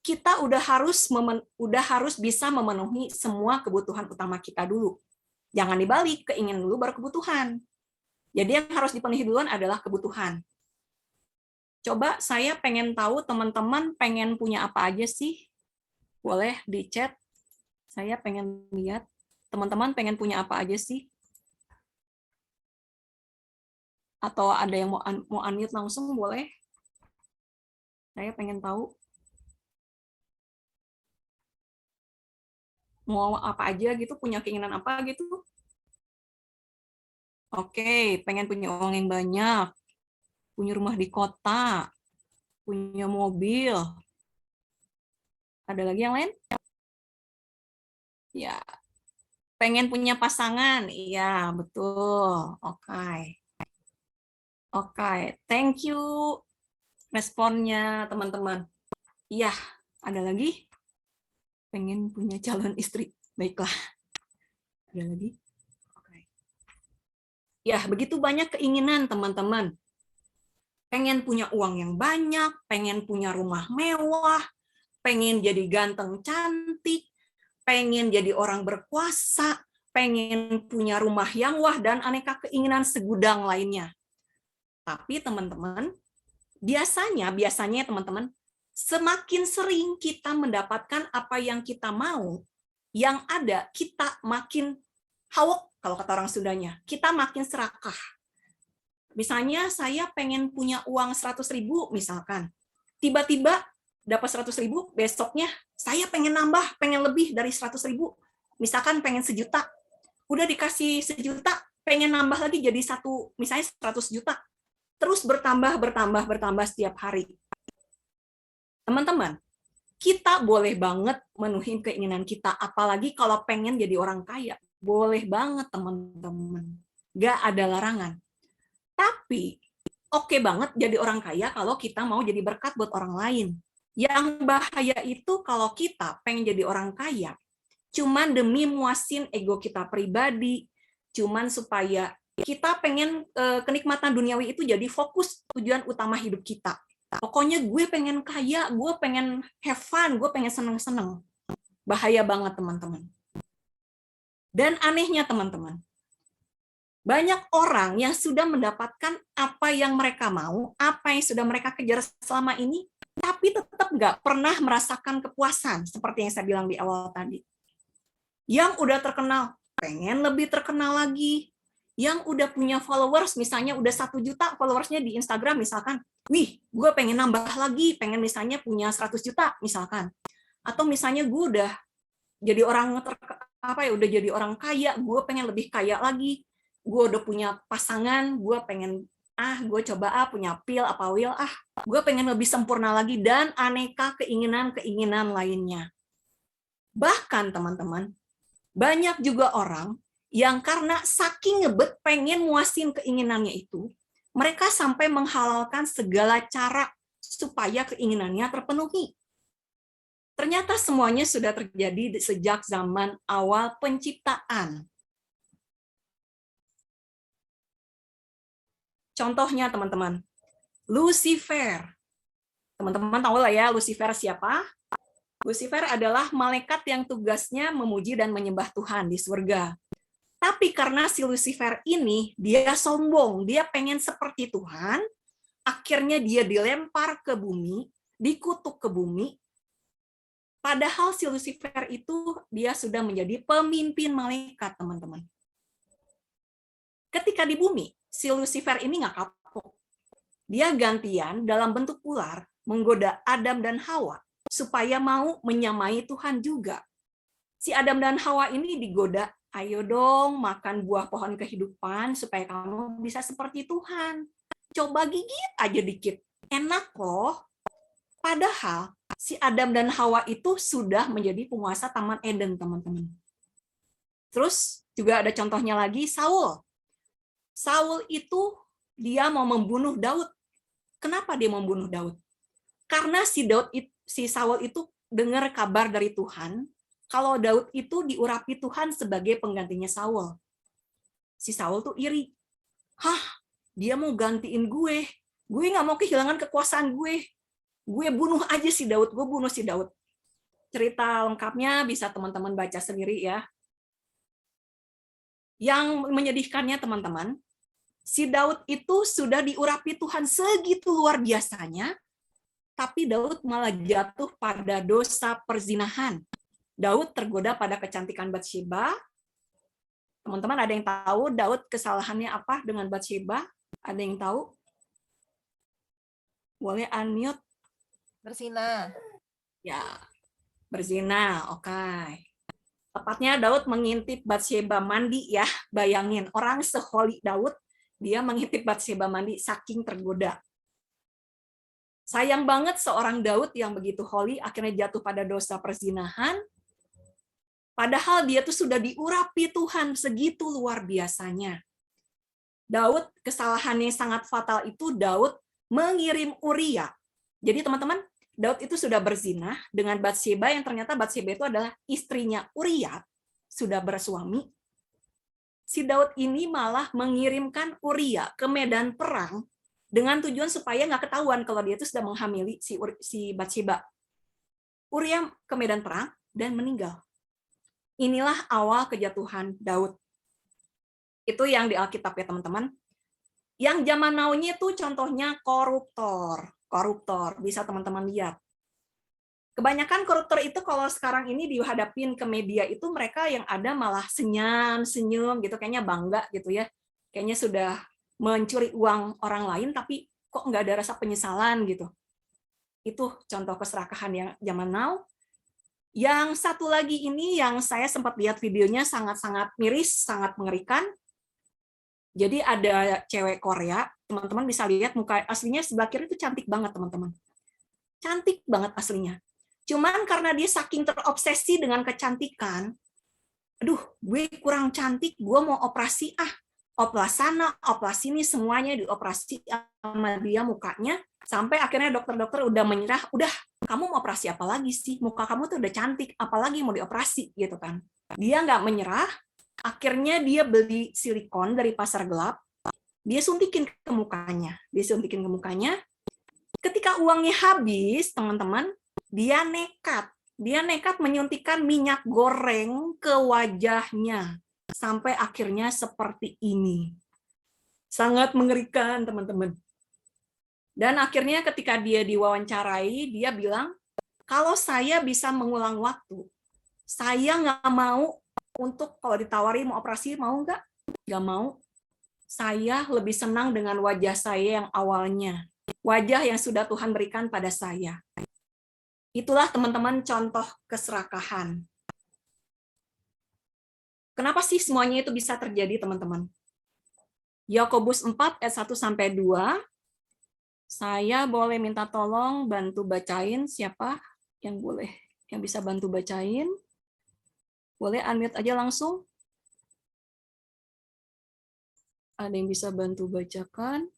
kita udah harus bisa memenuhi semua kebutuhan utama kita dulu. Jangan dibalik, keinginan dulu baru kebutuhan. Jadi yang harus dipenuhi duluan adalah kebutuhan. Coba saya pengen tahu teman-teman pengen punya apa aja sih? Boleh di chat. Saya pengen lihat teman-teman pengen punya apa aja sih? Atau ada yang mau unmute langsung boleh? Saya pengen tahu. Mau apa aja gitu, punya keinginan apa gitu? Oke, pengen punya uang yang banyak, punya rumah di kota, punya mobil. Ada lagi yang lain? Ya, pengen punya pasangan. Iya, betul. Oke, thank you responnya teman-teman. Iya, ada lagi? Pengen punya calon istri. Baiklah. Ada lagi? Ya, begitu banyak keinginan teman-teman. Pengen punya uang yang banyak, pengen punya rumah mewah, pengen jadi ganteng cantik, pengen jadi orang berkuasa, pengen punya rumah yang wah, dan aneka keinginan segudang lainnya. Tapi teman-teman, biasanya teman-teman, semakin sering kita mendapatkan apa yang kita mau, yang ada kita makin hawok, kalau kata orang Sundanya, kita makin serakah. Misalnya saya pengen punya uang 100.000 misalkan. Tiba-tiba dapat 100.000, besoknya saya pengen nambah, pengen lebih dari 100.000. Misalkan pengen 1 juta. Udah dikasih 1 juta, pengen nambah lagi jadi misalnya 100 juta. Terus bertambah setiap hari. Teman-teman, kita boleh banget menuhin keinginan kita, apalagi kalau pengen jadi orang kaya. Boleh banget, teman-teman. Nggak ada larangan. Tapi, oke banget jadi orang kaya kalau kita mau jadi berkat buat orang lain. Yang bahaya itu kalau kita pengen jadi orang kaya, cuman demi muasin ego kita pribadi, cuman supaya kita pengen kenikmatan duniawi itu jadi fokus tujuan utama hidup kita. Pokoknya gue pengen kaya, gue pengen have fun, gue pengen seneng-seneng. Bahaya banget, teman-teman. Dan anehnya, teman-teman, banyak orang yang sudah mendapatkan apa yang mereka mau, apa yang sudah mereka kejar selama ini, tapi tetap nggak pernah merasakan kepuasan, seperti yang saya bilang di awal tadi. Yang udah terkenal, pengen lebih terkenal lagi. Yang udah punya followers, misalnya udah 1 juta followersnya di Instagram misalkan, wih, gue pengen nambah lagi, pengen misalnya punya 100 juta misalkan. Atau misalnya gue udah jadi orang udah jadi orang kaya, gue pengen lebih kaya lagi. Gue udah punya pasangan, gue pengen gue coba punya pil apa will, gue pengen lebih sempurna lagi, dan aneka keinginan-keinginan lainnya. Bahkan teman-teman, banyak juga orang yang karena saking ngebet pengen muasin keinginannya itu, mereka sampai menghalalkan segala cara supaya keinginannya terpenuhi. Ternyata semuanya sudah terjadi sejak zaman awal penciptaan. Contohnya teman-teman, Lucifer. Teman-teman tahu lah ya Lucifer siapa? Lucifer adalah malaikat yang tugasnya memuji dan menyembah Tuhan di surga. Tapi karena si Lucifer ini, dia sombong, dia pengen seperti Tuhan, akhirnya dia dilempar ke bumi, dikutuk ke bumi, padahal si Lucifer itu, dia sudah menjadi pemimpin malaikat, teman-teman. Ketika di bumi, si Lucifer ini nggak kapok. Dia gantian dalam bentuk ular, menggoda Adam dan Hawa, supaya mau menyamai Tuhan juga. Si Adam dan Hawa ini digoda, ayo dong makan buah pohon kehidupan supaya kamu bisa seperti Tuhan. Coba gigit aja dikit. Enak loh. Padahal si Adam dan Hawa itu sudah menjadi penguasa Taman Eden, teman-teman. Terus juga ada contohnya lagi, Saul. Saul itu dia mau membunuh Daud. Kenapa dia membunuh Daud? Karena si Saul itu dengar kabar dari Tuhan, kalau Daud itu diurapi Tuhan sebagai penggantinya Saul. Si Saul tuh iri. Dia mau gantiin gue. Gue nggak mau kehilangan kekuasaan gue. Gue bunuh aja si Daud. Gue bunuh si Daud. Cerita lengkapnya bisa teman-teman baca sendiri ya. Yang menyedihkannya teman-teman, si Daud itu sudah diurapi Tuhan segitu luar biasanya, tapi Daud malah jatuh pada dosa perzinahan. Daud tergoda pada kecantikan Batsheba. Teman-teman ada yang tahu Daud kesalahannya apa dengan Batsheba? Ada yang tahu? Boleh unmute? Berzina. Ya, berzina. Oke. Tepatnya Daud mengintip Batsheba mandi ya. Bayangin, orang seholy Daud, dia mengintip Batsheba mandi saking tergoda. Sayang banget seorang Daud yang begitu holy akhirnya jatuh pada dosa perzinahan. Padahal dia tuh sudah diurapi Tuhan segitu luar biasanya. Daud, kesalahannya yang sangat fatal itu Daud mengirim Uria. Jadi teman-teman, Daud itu sudah berzina dengan Batsheba yang ternyata Batsheba itu adalah istrinya Uria, sudah bersuami. Si Daud ini malah mengirimkan Uria ke medan perang dengan tujuan supaya nggak ketahuan kalau dia itu sudah menghamili si Batsheba. Uria ke medan perang dan meninggal. Inilah awal kejatuhan Daud. Itu yang di Alkitab ya teman-teman. Yang zaman now-nya itu contohnya koruptor. Koruptor, bisa teman-teman lihat. Kebanyakan koruptor itu kalau sekarang ini dihadapin ke media itu mereka yang ada malah senyum gitu, kayaknya bangga gitu ya. Kayaknya sudah mencuri uang orang lain tapi kok nggak ada rasa penyesalan gitu. Itu contoh keserakahan yang zaman now. Yang satu lagi ini yang saya sempat lihat videonya sangat-sangat miris, sangat mengerikan. Jadi ada cewek Korea, teman-teman bisa lihat muka aslinya sebelah kiri itu cantik banget, teman-teman. Cantik banget aslinya. Cuman karena dia saking terobsesi dengan kecantikan, aduh, gue kurang cantik, gue mau operasi oplas sana, oplas sini, semuanya dioperasi sama dia mukanya, sampai akhirnya dokter-dokter udah menyerah, udah, kamu mau operasi apa lagi sih? Muka kamu tuh udah cantik, apalagi mau dioperasi gitu kan. Dia nggak menyerah, akhirnya dia beli silikon dari pasar gelap, dia suntikin ke mukanya. Ketika uangnya habis, teman-teman, dia nekat menyuntikkan minyak goreng ke wajahnya. Sampai akhirnya seperti ini. Sangat mengerikan, teman-teman. Dan akhirnya ketika dia diwawancarai, dia bilang, kalau saya bisa mengulang waktu, saya nggak mau untuk kalau ditawari mau operasi, mau nggak? Nggak mau. Saya lebih senang dengan wajah saya yang awalnya. Wajah yang sudah Tuhan berikan pada saya. Itulah teman-teman contoh keserakahan. Kenapa sih semuanya itu bisa terjadi, teman-teman? Yakobus 4 ayat 1-2. Saya boleh minta tolong bantu bacain, siapa yang boleh, yang bisa bantu bacain? Boleh unmute aja langsung. Ada yang bisa bantu bacakan?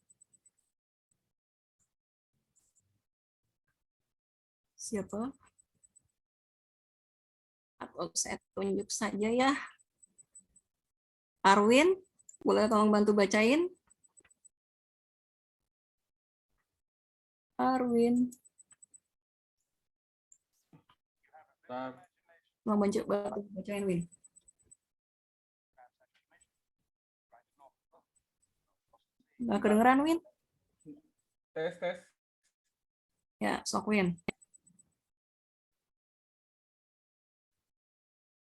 Siapa? Atau saya tunjuk saja ya. Arwin, boleh tolong bantu bacain? Arwin. Mau bantu bacain, Win? Nggak kedengeran, Win? Tes. Ya, sok Win.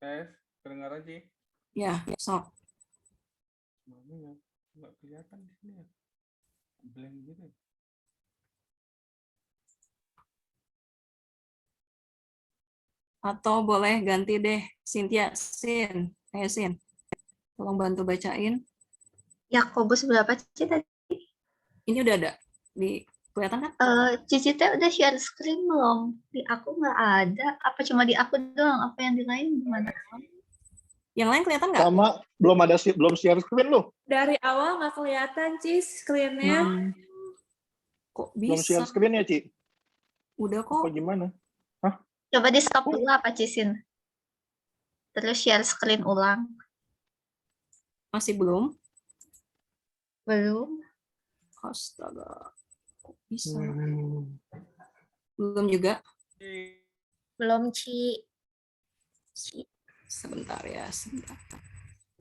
Tes, kedengaran sih? Ya, sok. Mana nggak kelihatan di sini ya? Blank gitu. Atau boleh ganti deh, Cynthia, Sin. Tolong bantu bacain. Yakobus berapa Cici tadi? Ini udah ada di kelihatan kan? Cici teh udah share screen belum? Di aku nggak ada. Apa cuma di aku doang? Apa yang di lain gimana? Yang lain kelihatan nggak? Sama, belum share screen lu. Dari awal nggak kelihatan, Ci, screen-nya. Kok Belum share bisa? screen ya, Ci? Udah Apa kok. gimana? Coba di stop dulu apa Cisin? Terus share screen ulang. Masih belum? Belum. Astaga. Kok bisa? Belum juga? Belum, Ci. Sebentar ya, sebentar.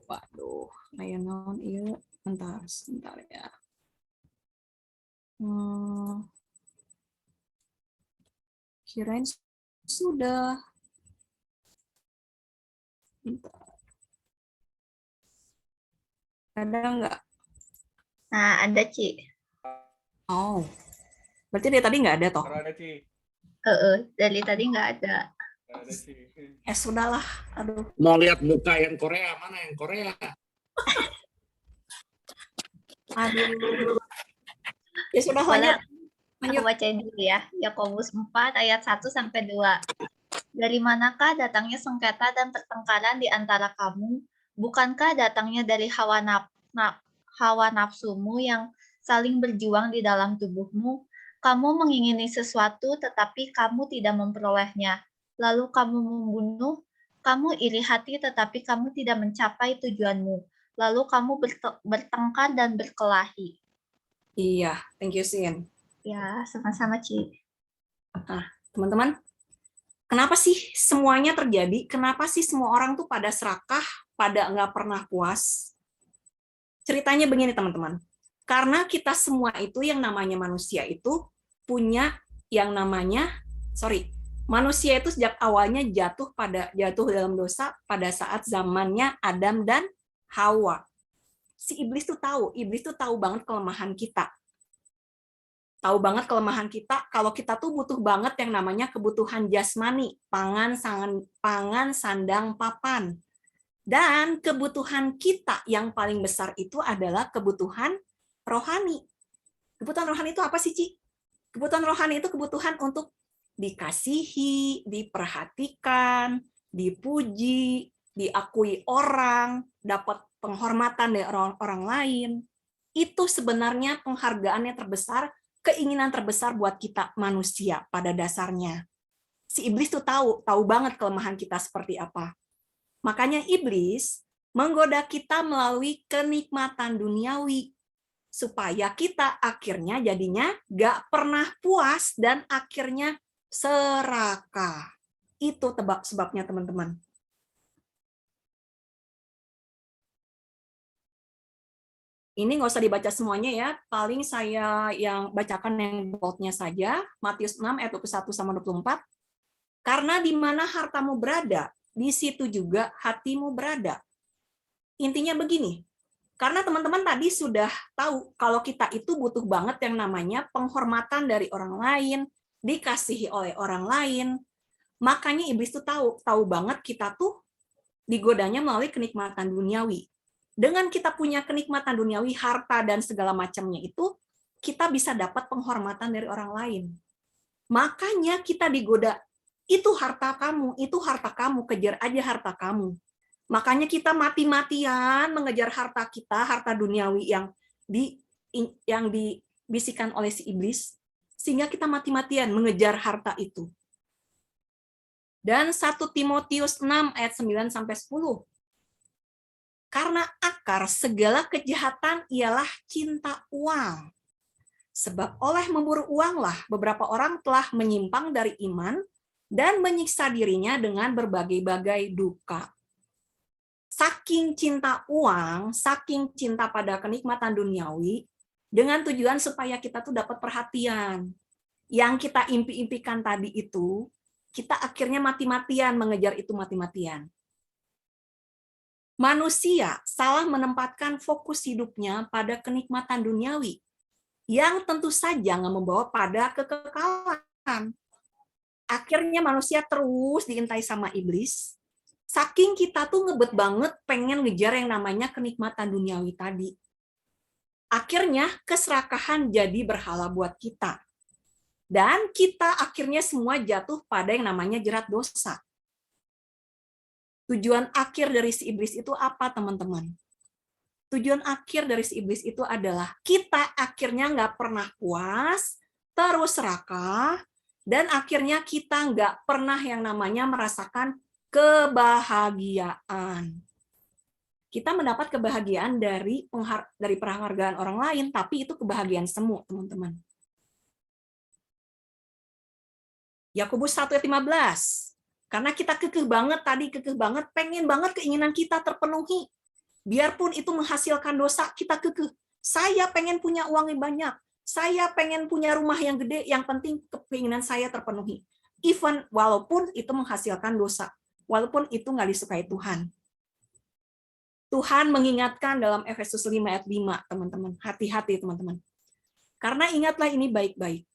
Waduh, aya naon ieu? Sebentar ya. Kirain sudah. Bentar. Ada nggak? Nah, ada Ci. Oh, berarti dari tadi nggak ada toh? Ada Ci. Dari tadi nggak ada. Ada Ci. Sudahlah, aduh. Mau lihat muka yang Korea, mana yang Korea? Aduh. Ya sudah, Boleh lanjut. aku bacain dulu ya. Yakobus 4 ayat 1-2. Dari manakah datangnya sengketa dan pertengkaran di antara kamu? Bukankah datangnya dari hawa nafsumu yang saling berjuang di dalam tubuhmu? Kamu mengingini sesuatu tetapi kamu tidak memperolehnya. Lalu kamu membunuh, kamu iri hati tetapi kamu tidak mencapai tujuanmu. Lalu kamu bertengkar dan berkelahi. Iya, thank you, Sin. Ya, sama-sama, Ci. Nah, teman-teman, kenapa sih semuanya terjadi? Kenapa sih semua orang tuh pada serakah, pada nggak pernah puas? Ceritanya begini, teman-teman. Karena kita semua itu yang namanya manusia itu punya yang namanya, manusia itu sejak awalnya jatuh dalam dosa pada saat zamannya Adam dan Hawa. Si iblis tuh tahu banget kelemahan kita. tahu banget kelemahan kita kalau kita tuh butuh banget yang namanya kebutuhan jasmani, pangan, sandang, papan. Dan kebutuhan kita yang paling besar itu adalah kebutuhan rohani. Kebutuhan rohani itu apa sih, Ci? Kebutuhan rohani itu kebutuhan untuk dikasihi, diperhatikan, dipuji, diakui orang, dapat penghormatan dari orang lain. Itu sebenarnya penghargaan yang terbesar, keinginan terbesar buat kita manusia pada dasarnya. Si iblis tuh tahu banget kelemahan kita seperti apa. Makanya iblis menggoda kita melalui kenikmatan duniawi, supaya kita akhirnya jadinya gak pernah puas dan akhirnya serakah. Itu sebabnya, teman-teman. Ini nggak usah dibaca semuanya ya, paling saya yang bacakan yang boldnya saja, Matius 6 ayat 21 sama 24. Karena di mana hartamu berada, di situ juga hatimu berada. Intinya begini, karena teman-teman tadi sudah tahu kalau kita itu butuh banget yang namanya penghormatan dari orang lain, dikasihi oleh orang lain. Makanya iblis tuh tahu banget kita tuh digodanya melalui kenikmatan duniawi. Dengan kita punya kenikmatan duniawi, harta dan segala macamnya itu, kita bisa dapat penghormatan dari orang lain. Makanya kita digoda, itu harta kamu, kejar aja harta kamu. Makanya kita mati-matian mengejar harta kita, harta duniawi yang dibisikkan oleh si iblis, sehingga kita mati-matian mengejar harta itu. Dan 1 Timotius 6 ayat 9 sampai 10. Karena akar segala kejahatan ialah cinta uang. Sebab oleh memburu uanglah beberapa orang telah menyimpang dari iman dan menyiksa dirinya dengan berbagai-bagai duka. Saking cinta uang, saking cinta pada kenikmatan duniawi, dengan tujuan supaya kita tuh dapat perhatian. Yang kita impi-impikan tadi itu, kita akhirnya mati-matian mengejar itu mati-matian. Manusia salah menempatkan fokus hidupnya pada kenikmatan duniawi, yang tentu saja nggak membawa pada kekekalan. Akhirnya manusia terus diintai sama iblis, saking kita tuh ngebet banget pengen ngejar yang namanya kenikmatan duniawi tadi. Akhirnya keserakahan jadi berhala buat kita. Dan kita akhirnya semua jatuh pada yang namanya jerat dosa. Tujuan akhir dari si iblis itu apa, teman-teman? Tujuan akhir dari si iblis itu adalah kita akhirnya nggak pernah puas, terus serakah, dan akhirnya kita nggak pernah yang namanya merasakan kebahagiaan. Kita mendapat kebahagiaan dari penghargaan orang lain, tapi itu kebahagiaan semu, teman-teman. Yakobus 1 ayat 15. Karena kita kekeh banget, pengen banget keinginan kita terpenuhi. Biarpun itu menghasilkan dosa, kita kekeh. Saya pengen punya uang yang banyak. Saya pengen punya rumah yang gede, yang penting keinginan saya terpenuhi. Even walaupun itu menghasilkan dosa. Walaupun itu nggak disukai Tuhan. Tuhan mengingatkan dalam Efesus 5 ayat 5, teman-teman. Hati-hati, teman-teman. Karena ingatlah ini baik-baik.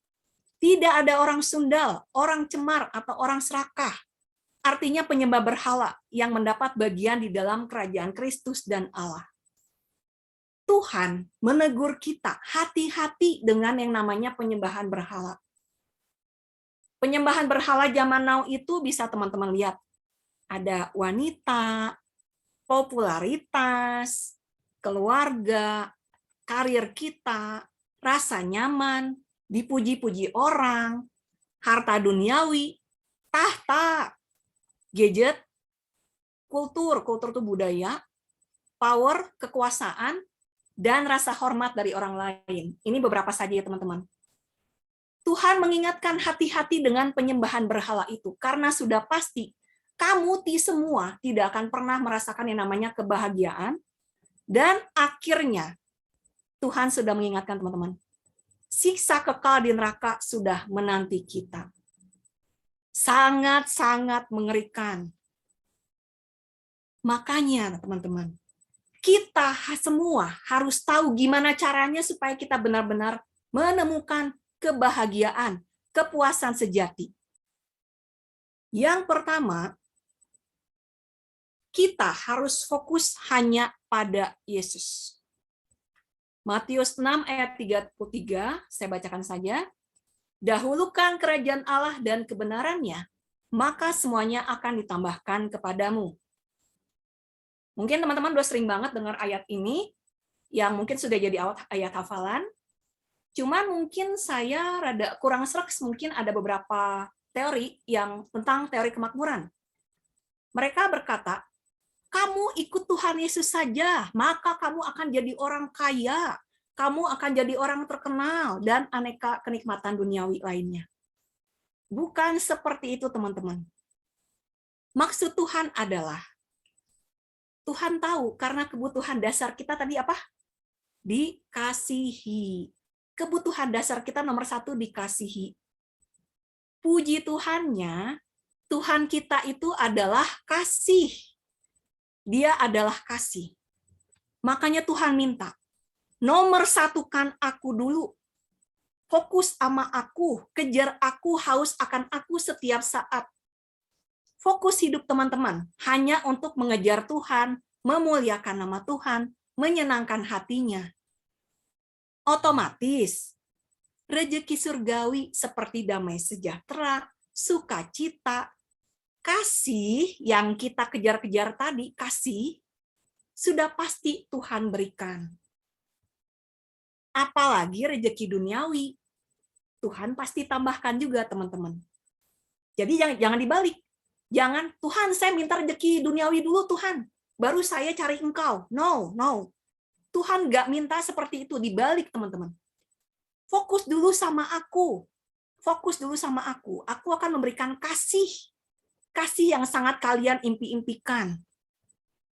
Tidak ada orang sundal, orang cemar, atau orang serakah. Artinya penyembah berhala yang mendapat bagian di dalam kerajaan Kristus dan Allah. Tuhan menegur kita, hati-hati dengan yang namanya penyembahan berhala. Penyembahan berhala zaman now itu bisa teman-teman lihat. Ada wanita, popularitas, keluarga, karir kita, rasa nyaman, dipuji-puji orang, harta duniawi, tahta, gadget, kultur itu budaya, power, kekuasaan, dan rasa hormat dari orang lain. Ini beberapa saja ya teman-teman. Tuhan mengingatkan hati-hati dengan penyembahan berhala itu, karena sudah pasti kamu semua tidak akan pernah merasakan yang namanya kebahagiaan, dan akhirnya Tuhan sudah mengingatkan teman-teman, siksa kekal di neraka sudah menanti kita. Sangat-sangat mengerikan. Makanya, teman-teman, kita semua harus tahu gimana caranya supaya kita benar-benar menemukan kebahagiaan, kepuasan sejati. Yang pertama, kita harus fokus hanya pada Yesus. Matius 6 ayat 33, saya bacakan saja. Dahulukan kerajaan Allah dan kebenarannya, maka semuanya akan ditambahkan kepadamu. Mungkin teman-teman udah sering banget dengar ayat ini, yang mungkin sudah jadi ayat hafalan. Cuman mungkin saya rada kurang sreks, mungkin ada beberapa teori yang tentang teori kemakmuran. Mereka berkata, kamu ikut Tuhan Yesus saja, maka kamu akan jadi orang kaya, kamu akan jadi orang terkenal, dan aneka kenikmatan duniawi lainnya. Bukan seperti itu, teman-teman. Maksud Tuhan adalah, Tuhan tahu karena kebutuhan dasar kita tadi apa? Dikasihi. Kebutuhan dasar kita nomor 1 dikasihi. Puji Tuhannya, Tuhan kita itu adalah kasih. Dia adalah kasih. Makanya Tuhan minta, nomor 1 kan aku dulu. Fokus sama aku, kejar aku, haus akan aku setiap saat. Fokus hidup teman-teman hanya untuk mengejar Tuhan, memuliakan nama Tuhan, menyenangkan hatinya. Otomatis, rejeki surgawi seperti damai sejahtera, sukacita, kasih yang kita kejar-kejar tadi, kasih, sudah pasti Tuhan berikan. Apalagi rejeki duniawi, Tuhan pasti tambahkan juga, teman-teman. Jadi jangan dibalik. Jangan, Tuhan saya minta rejeki duniawi dulu Tuhan, baru saya cari engkau. No. Tuhan nggak minta seperti itu, dibalik teman-teman. Fokus dulu sama aku. Fokus dulu sama aku. Aku akan memberikan kasih. Kasih yang sangat kalian impi-impikan.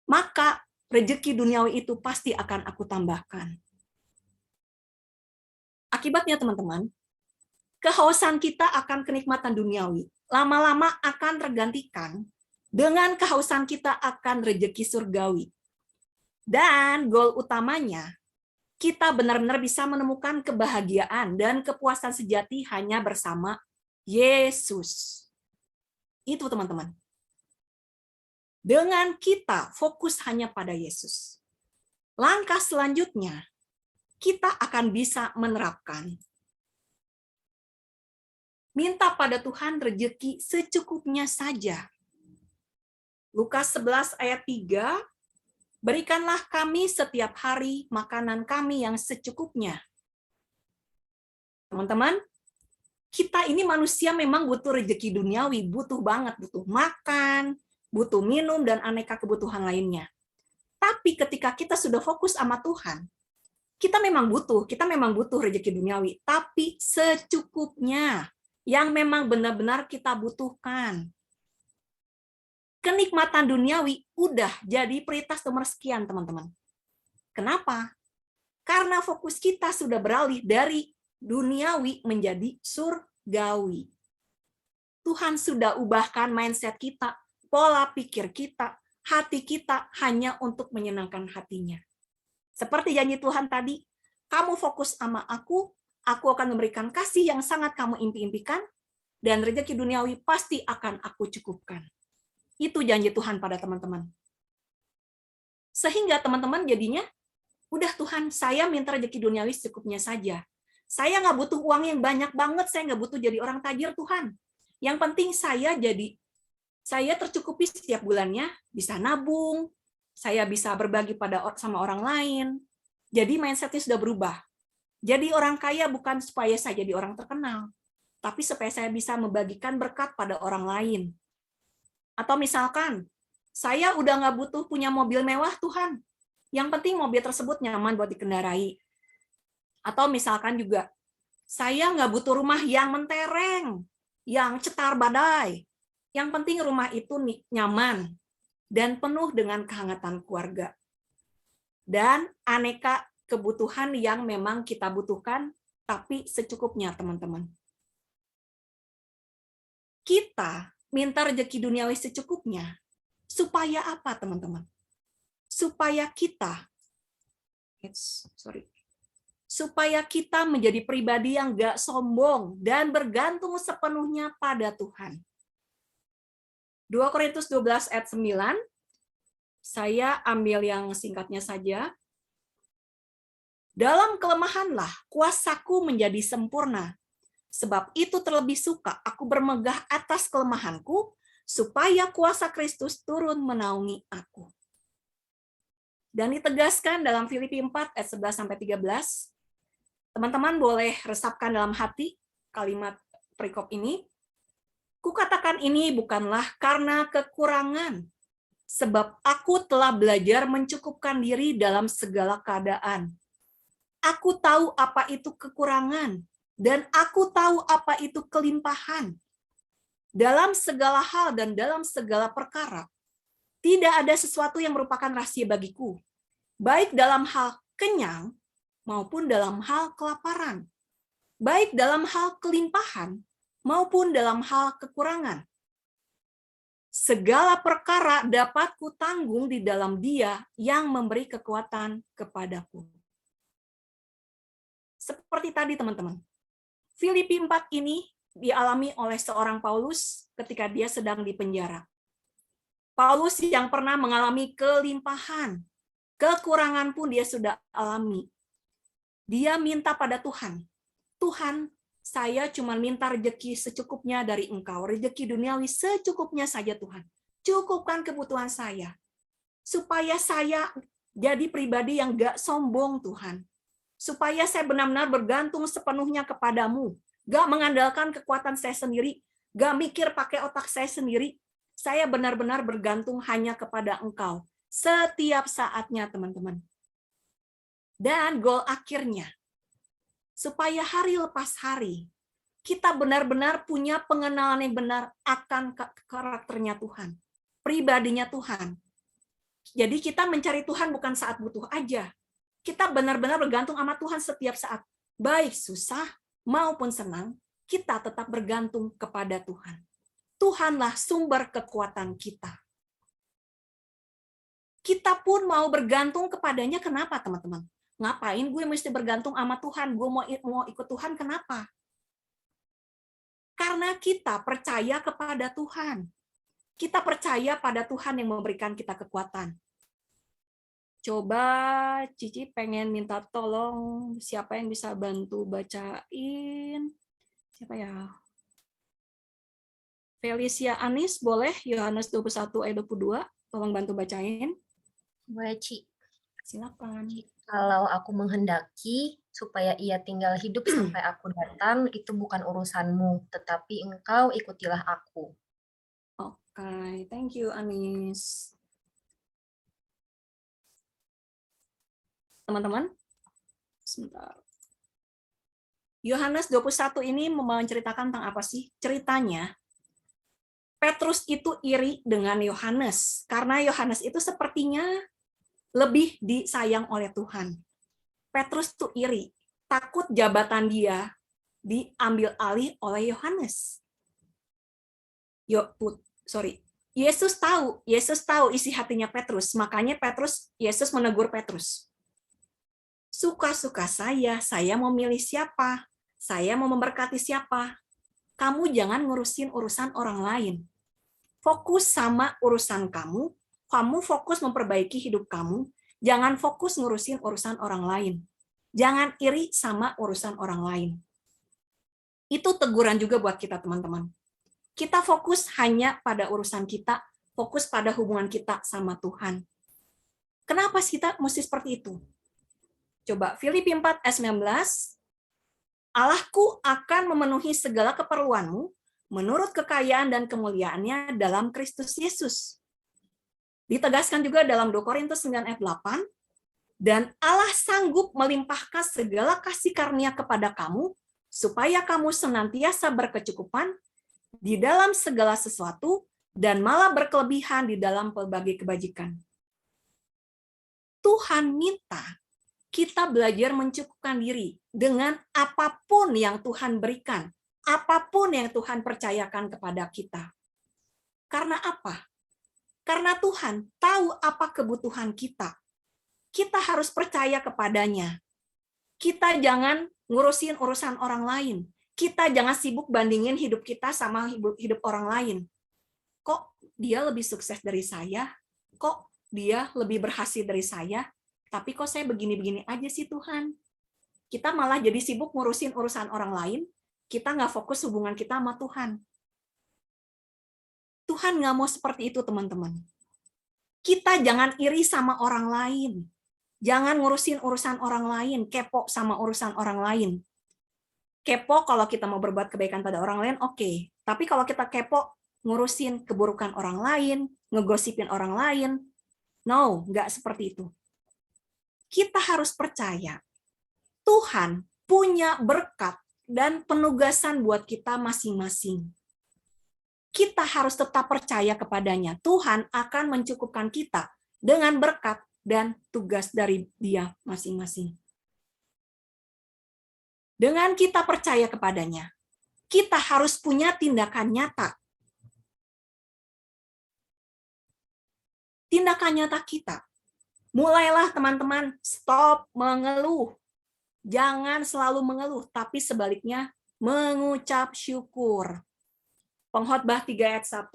Maka rejeki duniawi itu pasti akan aku tambahkan. Akibatnya teman-teman, kehausan kita akan kenikmatan duniawi lama-lama akan tergantikan dengan kehausan kita akan rejeki surgawi. Dan goal utamanya, kita benar-benar bisa menemukan kebahagiaan dan kepuasan sejati hanya bersama Yesus. Itu teman-teman. Dengan kita fokus hanya pada Yesus. Langkah selanjutnya, kita akan bisa menerapkan minta pada Tuhan rejeki secukupnya saja. Lukas 11 ayat 3, berikanlah kami setiap hari makanan kami yang secukupnya. Teman-teman, kita ini manusia memang butuh rejeki duniawi, butuh banget, butuh makan, butuh minum, dan aneka kebutuhan lainnya. Tapi ketika kita sudah fokus sama Tuhan, kita memang butuh rejeki duniawi, tapi secukupnya, yang memang benar-benar kita butuhkan. Kenikmatan duniawi udah jadi prioritas nomor sekian, teman-teman. Kenapa? Karena fokus kita sudah beralih dari duniawi menjadi surgawi. Tuhan sudah ubahkan mindset kita, pola pikir kita, hati kita hanya untuk menyenangkan hatinya. Seperti janji Tuhan tadi, kamu fokus sama aku akan memberikan kasih yang sangat kamu impi-impikan, dan rezeki duniawi pasti akan aku cukupkan. Itu janji Tuhan pada teman-teman. Sehingga teman-teman jadinya, udah Tuhan, saya minta rezeki duniawi secukupnya saja. Saya nggak butuh uang yang banyak banget, saya nggak butuh jadi orang tajir Tuhan. Yang penting saya tercukupi setiap bulannya, bisa nabung, saya bisa berbagi sama orang lain. Jadi mindset-nya sudah berubah. Jadi orang kaya bukan supaya saya jadi orang terkenal, tapi supaya saya bisa membagikan berkat pada orang lain. Atau misalkan, saya udah nggak butuh punya mobil mewah Tuhan. Yang penting mobil tersebut nyaman buat dikendarai. Atau misalkan juga, saya nggak butuh rumah yang mentereng, yang cetar badai. Yang penting rumah itu nyaman dan penuh dengan kehangatan keluarga. Dan aneka kebutuhan yang memang kita butuhkan, tapi secukupnya, teman-teman. Kita minta rezeki duniawi secukupnya, supaya apa, teman-teman? Supaya kita, supaya kita menjadi pribadi yang gak sombong dan bergantung sepenuhnya pada Tuhan. 2 Korintus 12 ayat 9, saya ambil yang singkatnya saja. Dalam kelemahanlah kuasaku menjadi sempurna. Sebab itu terlebih suka aku bermegah atas kelemahanku, supaya kuasa Kristus turun menaungi aku. Dan ditegaskan dalam Filipi 4 ayat 11-13. Teman-teman boleh resapkan dalam hati kalimat perikop ini. Kukatakan ini bukanlah karena kekurangan, sebab aku telah belajar mencukupkan diri dalam segala keadaan. Aku tahu apa itu kekurangan, dan aku tahu apa itu kelimpahan. Dalam segala hal dan dalam segala perkara, tidak ada sesuatu yang merupakan rahasia bagiku, baik dalam hal kenyang maupun dalam hal kelaparan, baik dalam hal kelimpahan maupun dalam hal kekurangan. Segala perkara dapat kutanggung di dalam Dia yang memberi kekuatan kepadaku. Seperti tadi teman-teman, Filipi 4 ini dialami oleh seorang Paulus ketika dia sedang di penjara. Paulus yang pernah mengalami kelimpahan, kekurangan pun dia sudah alami. Dia minta pada Tuhan, Tuhan, saya cuma minta rezeki secukupnya dari Engkau, rezeki duniawi secukupnya saja Tuhan. Cukupkan kebutuhan saya, supaya saya jadi pribadi yang gak sombong Tuhan. Supaya saya benar-benar bergantung sepenuhnya kepadamu, gak mengandalkan kekuatan saya sendiri, gak mikir pakai otak saya sendiri. Saya benar-benar bergantung hanya kepada Engkau setiap saatnya, teman-teman. Dan goal akhirnya, supaya hari lepas hari, kita benar-benar punya pengenalan yang benar akan karakternya Tuhan, pribadinya Tuhan. Jadi kita mencari Tuhan bukan saat butuh aja. Kita benar-benar bergantung sama Tuhan setiap saat. Baik susah maupun senang, kita tetap bergantung kepada Tuhan. Tuhanlah sumber kekuatan kita. Kita pun mau bergantung kepadanya, kenapa teman-teman? Ngapain gue mesti bergantung sama Tuhan? Gue mau ikut Tuhan, kenapa? Karena kita percaya kepada Tuhan. Kita percaya pada Tuhan yang memberikan kita kekuatan. Coba Cici pengen minta tolong siapa yang bisa bantu bacain. Siapa ya? Felicia Anis, boleh? Yohanes 21 ayat 22. Tolong bantu bacain. Boleh, Ci. Silakan. Kalau aku menghendaki supaya ia tinggal hidup sampai aku datang, itu bukan urusanmu, tetapi engkau ikutilah aku. Oke, thank you Anis. Teman-teman, sebentar. Yohanes 21 ini menceritakan tentang apa sih? Ceritanya, Petrus itu iri dengan Yohanes, karena Yohanes itu sepertinya lebih disayang oleh Tuhan. Petrus tuh iri, takut jabatan dia diambil alih oleh Yohanes. Yesus tahu isi hatinya Petrus, makanya Yesus menegur Petrus. Suka-suka saya mau milih siapa, saya mau memberkati siapa. Kamu jangan ngurusin urusan orang lain. Fokus sama urusan kamu fokus memperbaiki hidup kamu, jangan fokus ngurusin urusan orang lain. Jangan iri sama urusan orang lain. Itu teguran juga buat kita, teman-teman. Kita fokus hanya pada urusan kita, fokus pada hubungan kita sama Tuhan. Kenapa sih kita mesti seperti itu? Coba Filipi 4 ayat 19. Allahku akan memenuhi segala keperluanmu menurut kekayaan dan kemuliaannya dalam Kristus Yesus. Ditegaskan juga dalam 2 Korintus 9 ayat 8, dan Allah sanggup melimpahkan segala kasih karunia kepada kamu, supaya kamu senantiasa berkecukupan di dalam segala sesuatu, dan malah berkelebihan di dalam pelbagai kebajikan. Tuhan minta kita belajar mencukupkan diri dengan apapun yang Tuhan berikan, apapun yang Tuhan percayakan kepada kita. Karena apa? Karena Tuhan tahu apa kebutuhan kita. Kita harus percaya kepadanya. Kita jangan ngurusin urusan orang lain. Kita jangan sibuk bandingin hidup kita sama hidup orang lain. Kok dia lebih sukses dari saya? Kok dia lebih berhasil dari saya? Tapi kok saya begini-begini aja sih Tuhan? Kita malah jadi sibuk ngurusin urusan orang lain, kita nggak fokus hubungan kita sama Tuhan. Tuhan nggak mau seperti itu, teman-teman. Kita jangan iri sama orang lain. Jangan ngurusin urusan orang lain, kepo sama urusan orang lain. Kepo kalau kita mau berbuat kebaikan pada orang lain, oke. Tapi kalau kita kepo ngurusin keburukan orang lain, ngegosipin orang lain, no, nggak seperti itu. Kita harus percaya Tuhan punya berkat dan penugasan buat kita masing-masing. Kita harus tetap percaya kepadanya. Tuhan akan mencukupkan kita dengan berkat dan tugas dari Dia masing-masing. Dengan kita percaya kepadanya, kita harus punya tindakan nyata. Tindakan nyata kita. Mulailah teman-teman, stop mengeluh. Jangan selalu mengeluh, tapi sebaliknya mengucap syukur. Pengkhotbah 3 ayat 1,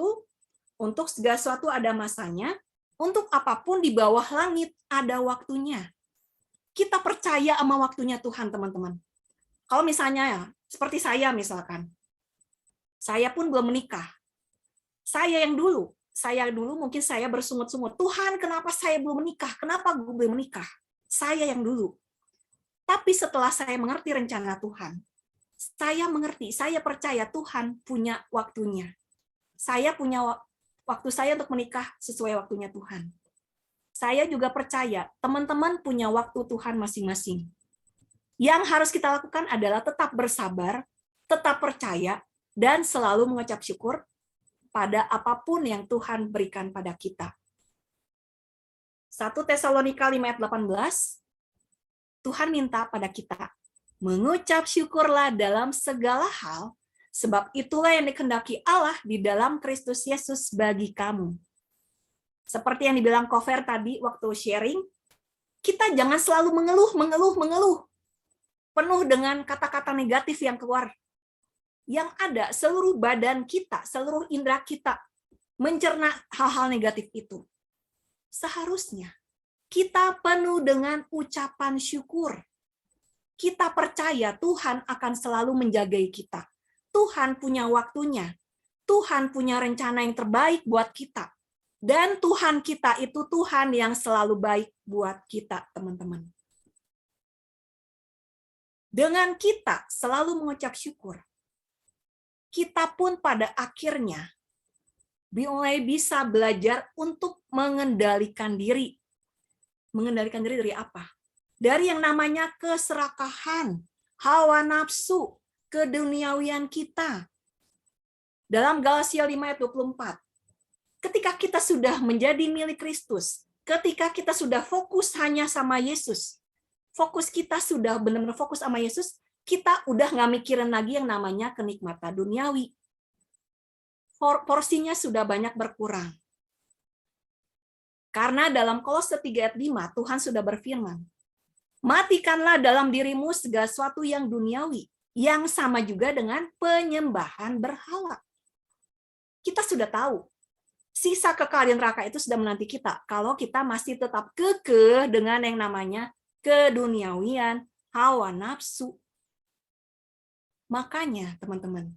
untuk segala sesuatu ada masanya, untuk apapun di bawah langit ada waktunya. Kita percaya sama waktunya Tuhan, teman-teman. Kalau misalnya ya, seperti saya misalkan, saya pun belum menikah. Saya dulu mungkin saya bersungut-sungut, Tuhan kenapa saya belum menikah? Kenapa gue belum menikah? Saya yang dulu. Tapi setelah saya mengerti rencana Tuhan, saya percaya Tuhan punya waktunya. Saya punya waktu saya untuk menikah sesuai waktunya Tuhan. Saya juga percaya teman-teman punya waktu Tuhan masing-masing. Yang harus kita lakukan adalah tetap bersabar, tetap percaya, dan selalu mengucap syukur pada apapun yang Tuhan berikan pada kita. 1 Tesalonika 5 ayat 18, Tuhan minta pada kita, mengucap syukurlah dalam segala hal, sebab itulah yang dikehendaki Allah di dalam Kristus Yesus bagi kamu. Seperti yang dibilang Kofer tadi waktu sharing, kita jangan selalu mengeluh. Penuh dengan kata-kata negatif yang keluar. Yang ada seluruh badan kita, seluruh indera kita mencerna hal-hal negatif itu. Seharusnya kita penuh dengan ucapan syukur. Kita percaya Tuhan akan selalu menjagai kita. Tuhan punya waktunya. Tuhan punya rencana yang terbaik buat kita. Dan Tuhan kita itu Tuhan yang selalu baik buat kita, teman-teman. Dengan kita selalu mengucap syukur, kita pun pada akhirnya mulai bisa belajar untuk mengendalikan diri. Mengendalikan diri dari apa? Dari yang namanya keserakahan, hawa nafsu, keduniawian kita. Dalam Galatia 5 ayat 24, ketika kita sudah menjadi milik Kristus, ketika kita sudah fokus hanya sama Yesus, fokus kita sudah benar-benar fokus sama Yesus, kita udah nggak mikirin lagi yang namanya kenikmatan duniawi. Porsinya sudah banyak berkurang. Karena dalam Kolose 3 ayat 5, Tuhan sudah berfirman, matikanlah dalam dirimu segala sesuatu yang duniawi, yang sama juga dengan penyembahan berhala. Kita sudah tahu, sisa kekal di neraka itu sudah menanti kita, kalau kita masih tetap kekeh dengan yang namanya keduniawian, hawa nafsu. Makanya, teman-teman,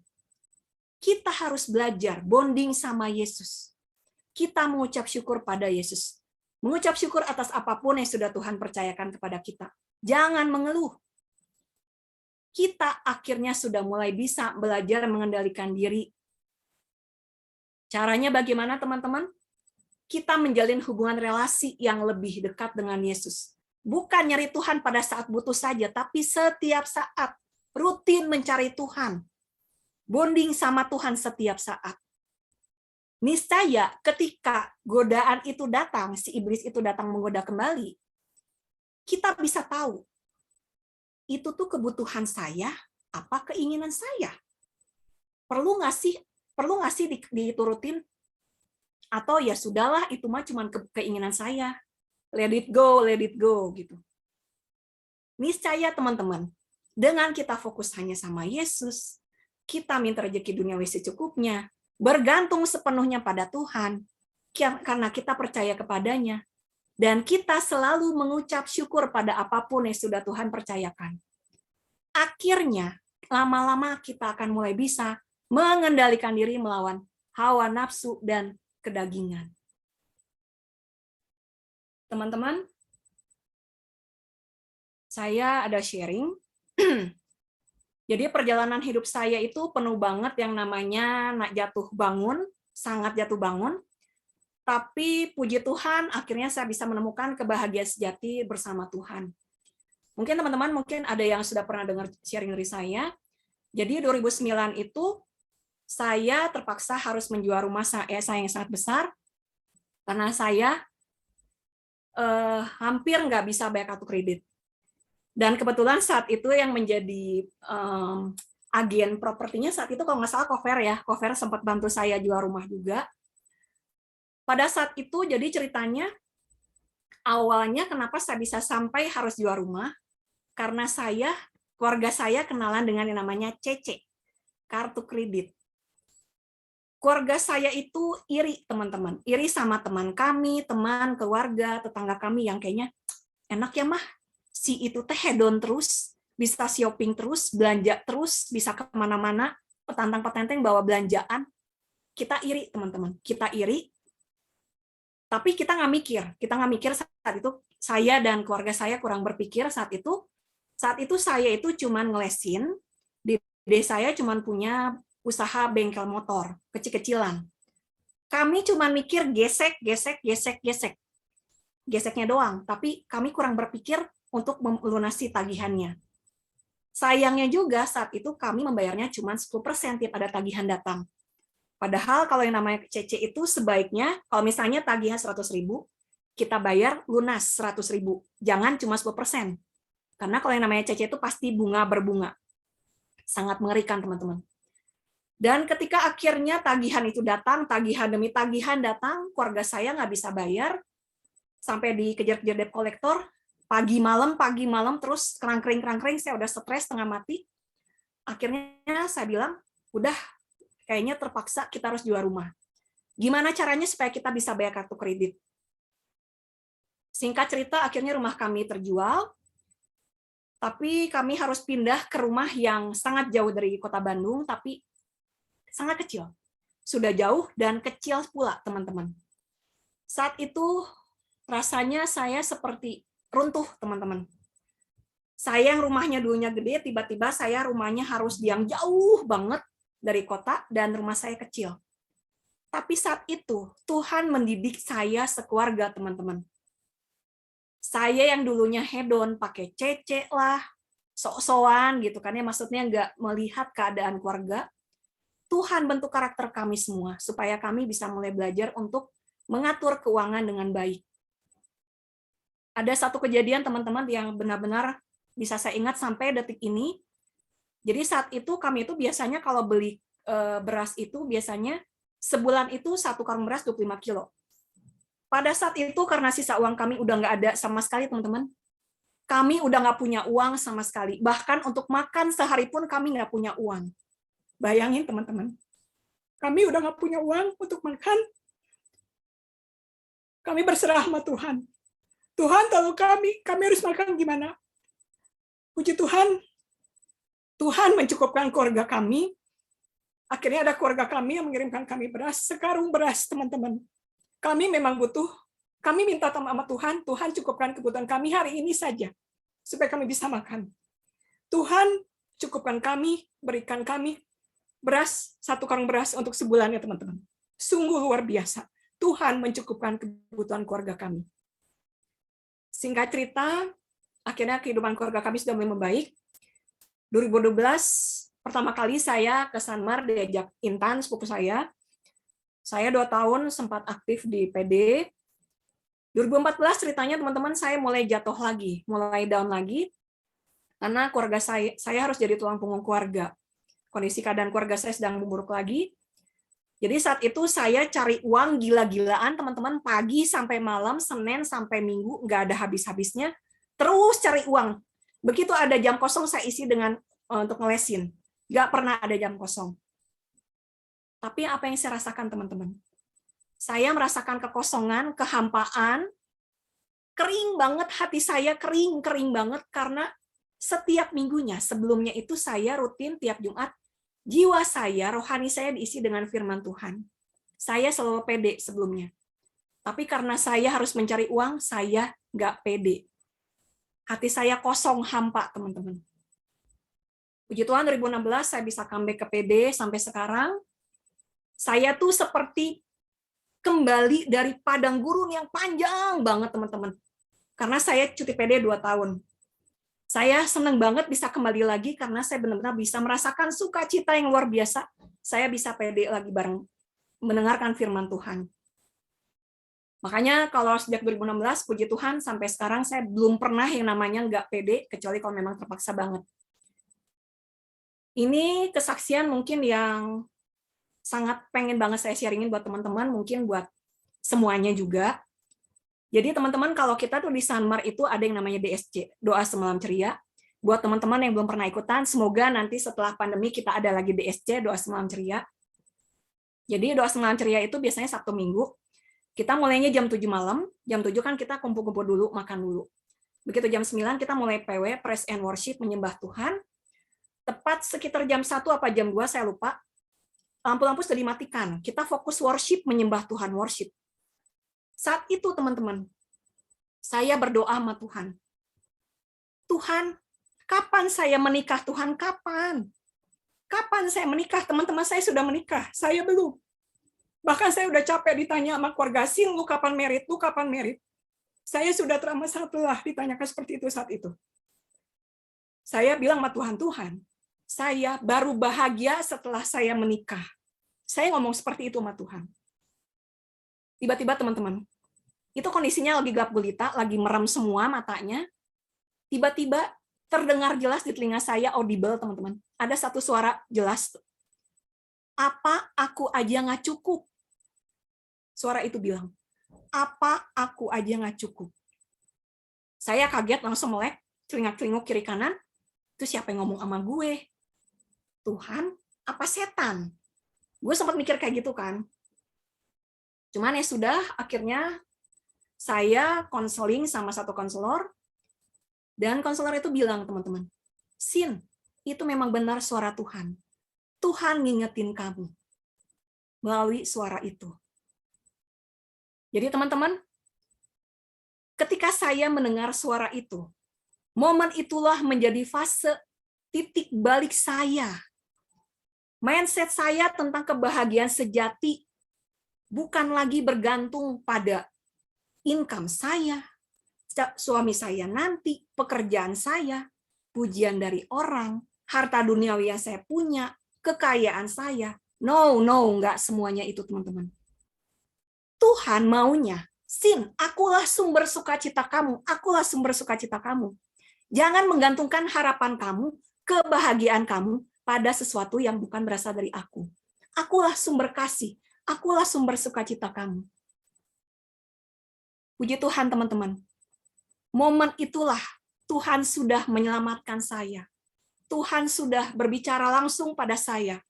kita harus belajar bonding sama Yesus. Kita mengucap syukur pada Yesus. Mengucap syukur atas apapun yang sudah Tuhan percayakan kepada kita. Jangan mengeluh. Kita akhirnya sudah mulai bisa belajar mengendalikan diri. Caranya bagaimana, teman-teman? Kita menjalin hubungan relasi yang lebih dekat dengan Yesus. Bukan nyari Tuhan pada saat butuh saja, tapi setiap saat rutin mencari Tuhan. Bonding sama Tuhan setiap saat. Niscaya ketika godaan itu datang, si iblis itu datang menggoda kembali, kita bisa tahu, itu tuh kebutuhan saya, apa keinginan saya? Perlu nggak sih diturutin? Atau ya sudahlah, itu mah cuma keinginan saya. Let it go gitu. Niscaya teman-teman, dengan kita fokus hanya sama Yesus, kita minta rezeki duniawi secukupnya, bergantung sepenuhnya pada Tuhan, karena kita percaya kepadanya, dan kita selalu mengucap syukur pada apapun yang sudah Tuhan percayakan. Akhirnya, lama-lama kita akan mulai bisa mengendalikan diri melawan hawa nafsu dan kedagingan. Teman-teman, saya ada sharing. Jadi perjalanan hidup saya itu penuh banget yang namanya jatuh bangun, sangat jatuh bangun. Tapi puji Tuhan, akhirnya saya bisa menemukan kebahagiaan sejati bersama Tuhan. Mungkin teman-teman ada yang sudah pernah dengar sharing dari saya. Jadi 2009 itu saya terpaksa harus menjual rumah saya yang sangat besar karena saya hampir nggak bisa bayar kartu kredit. Dan kebetulan saat itu yang menjadi agen propertinya saat itu kalau nggak salah Cover ya. Cover sempat bantu saya jual rumah juga. Pada saat itu jadi ceritanya awalnya kenapa saya bisa sampai harus jual rumah karena keluarga saya kenalan dengan yang namanya CC, kartu kredit. Keluarga saya itu iri teman-teman, iri sama teman kami, teman, keluarga, tetangga kami yang kayaknya enak ya mah. Si itu teh hedon terus, bisa shopping terus, belanja terus, bisa kemana-mana, petantang-petenteng bawa belanjaan. Kita iri, teman-teman. Kita iri, tapi kita nggak mikir saat itu, saya dan keluarga saya kurang berpikir saat itu. Saat itu saya itu cuman ngelesin, di desa saya cuman punya usaha bengkel motor, kecil-kecilan. Kami cuman mikir gesek. Geseknya doang, tapi kami kurang berpikir untuk melunasi tagihannya. Sayangnya juga saat itu kami membayarnya cuma 10% tiap ada tagihan datang. Padahal kalau yang namanya CC itu sebaiknya, kalau misalnya tagihan 100.000, kita bayar lunas 100.000. Jangan cuma 10%. Karena kalau yang namanya CC itu pasti bunga berbunga. Sangat mengerikan, teman-teman. Dan ketika akhirnya tagihan itu datang, tagihan demi tagihan datang, keluarga saya nggak bisa bayar, sampai dikejar-kejar debt collector, pagi malam terus kerangkering, saya udah stres setengah mati. Akhirnya saya bilang, udah kayaknya terpaksa kita harus jual rumah. Gimana caranya supaya kita bisa bayar kartu kredit? Singkat cerita, akhirnya rumah kami terjual, tapi kami harus pindah ke rumah yang sangat jauh dari kota Bandung, tapi sangat kecil. Sudah jauh dan kecil pula, teman-teman. Saat itu rasanya saya seperti runtuh, teman-teman. Saya yang rumahnya dulunya gede, tiba-tiba saya rumahnya harus yang jauh banget dari kota dan rumah saya kecil. Tapi saat itu Tuhan mendidik saya sekeluarga, teman-teman. Saya yang dulunya hedon, pakai CC lah, sok-sokan gitu kan ya, maksudnya nggak melihat keadaan keluarga. Tuhan bentuk karakter kami semua supaya kami bisa mulai belajar untuk mengatur keuangan dengan baik. Ada satu kejadian teman-teman yang benar-benar bisa saya ingat sampai detik ini. Jadi saat itu kami itu biasanya kalau beli beras itu biasanya sebulan itu 1 karung beras 25 kilo. Pada saat itu karena sisa uang kami udah nggak ada sama sekali, teman-teman. Kami udah nggak punya uang sama sekali. Bahkan untuk makan sehari pun kami nggak punya uang. Bayangin teman-teman. Kami udah nggak punya uang untuk makan. Kami berserah sama Tuhan. Tuhan tahu kami harus makan gimana. Puji Tuhan, Tuhan mencukupkan keluarga kami. Akhirnya ada keluarga kami yang mengirimkan kami beras, sekarung beras, teman-teman. Kami memang butuh, kami minta sama Tuhan, Tuhan cukupkan kebutuhan kami hari ini saja, supaya kami bisa makan. Tuhan cukupkan kami, berikan kami beras, 1 karung beras untuk sebulan ya teman-teman. Sungguh luar biasa. Tuhan mencukupkan kebutuhan keluarga kami. Singkat cerita, akhirnya kehidupan keluarga kami sudah mulai membaik. 2012, pertama kali saya ke Sanmar diajak Intan, sepupu saya. Saya 2 tahun sempat aktif di PD. 2014 ceritanya teman-teman saya mulai jatuh lagi, mulai down lagi. Karena keluarga saya harus jadi tulang punggung keluarga. Kondisi keadaan keluarga saya sedang memburuk lagi. Jadi saat itu saya cari uang gila-gilaan, teman-teman, pagi sampai malam, Senin sampai Minggu, nggak ada habis-habisnya, terus cari uang. Begitu ada jam kosong, saya isi dengan untuk ngelesin. Nggak pernah ada jam kosong. Tapi apa yang saya rasakan, teman-teman? Saya merasakan kekosongan, kehampaan, kering banget, hati saya kering banget, karena setiap minggunya, sebelumnya itu saya rutin tiap Jumat, jiwa saya, rohani saya diisi dengan firman Tuhan. Saya selalu pede sebelumnya. Tapi karena saya harus mencari uang, saya nggak pede. Hati saya kosong, hampa, teman-teman. Puji Tuhan, 2016 saya bisa comeback ke PD sampai sekarang. Saya tuh seperti kembali dari padang gurun yang panjang banget, teman-teman. Karena saya cuti PD 2 tahun. Saya senang banget bisa kembali lagi karena saya benar-benar bisa merasakan sukacita yang luar biasa. Saya bisa PD lagi bareng mendengarkan firman Tuhan. Makanya kalau sejak 2016, puji Tuhan, sampai sekarang saya belum pernah yang namanya nggak pede, kecuali kalau memang terpaksa banget. Ini kesaksian mungkin yang sangat pengen banget saya sharingin buat teman-teman, mungkin buat semuanya juga. Jadi teman-teman, kalau kita tuh di Sanmar itu ada yang namanya DSC, Doa Semalam Ceria. Buat teman-teman yang belum pernah ikutan, semoga nanti setelah pandemi kita ada lagi DSC, Doa Semalam Ceria. Jadi Doa Semalam Ceria itu biasanya Sabtu Minggu. Kita mulainya jam 7 malam, jam 7 kan kita kumpul-kumpul dulu, makan dulu. Begitu jam 9 kita mulai PW, Praise and Worship, menyembah Tuhan. Tepat sekitar jam 1 apa jam 2, saya lupa, lampu-lampu sudah dimatikan. Kita fokus worship, menyembah Tuhan, worship. Saat itu, teman-teman, saya berdoa sama Tuhan. Tuhan, kapan saya menikah? Tuhan, kapan? Kapan saya menikah? Teman-teman saya sudah menikah, saya belum. Bahkan saya udah capek ditanya sama keluarga, Sin, lu kapan merit? Lu kapan merit? Saya sudah trauma lah ditanyakan seperti itu saat itu. Saya bilang sama Tuhan, Tuhan, saya baru bahagia setelah saya menikah. Saya ngomong seperti itu sama Tuhan. Tiba-tiba teman-teman, itu kondisinya lagi gelap gulita, lagi merem semua matanya. Tiba-tiba terdengar jelas di telinga saya, audible teman-teman. Ada satu suara jelas. Apa aku aja nggak cukup? Suara itu bilang, apa aku aja nggak cukup? Saya kaget, langsung melek, celingak-celinguk kiri kanan. Itu siapa yang ngomong sama gue? Tuhan, apa setan? Gue sempat mikir kayak gitu kan. Cuman ya sudah, akhirnya saya konseling sama satu konselor, dan konselor itu bilang, teman-teman, Sin, itu memang benar suara Tuhan. Tuhan ngingetin kamu melalui suara itu. Jadi teman-teman, ketika saya mendengar suara itu, momen itulah menjadi fase titik balik saya. Mindset saya tentang kebahagiaan sejati bukan lagi bergantung pada income saya, suami saya nanti, pekerjaan saya, pujian dari orang, harta duniawi yang saya punya, kekayaan saya. No, nggak semuanya itu, teman-teman. Tuhan maunya, Sin, akulah sumber sukacita kamu, akulah sumber sukacita kamu. Jangan menggantungkan harapan kamu, kebahagiaan kamu pada sesuatu yang bukan berasal dari aku. Akulah sumber kasih, akulah sumber sukacita kamu. Puji Tuhan, teman-teman. Momen itulah Tuhan sudah menyelamatkan saya. Tuhan sudah berbicara langsung pada saya,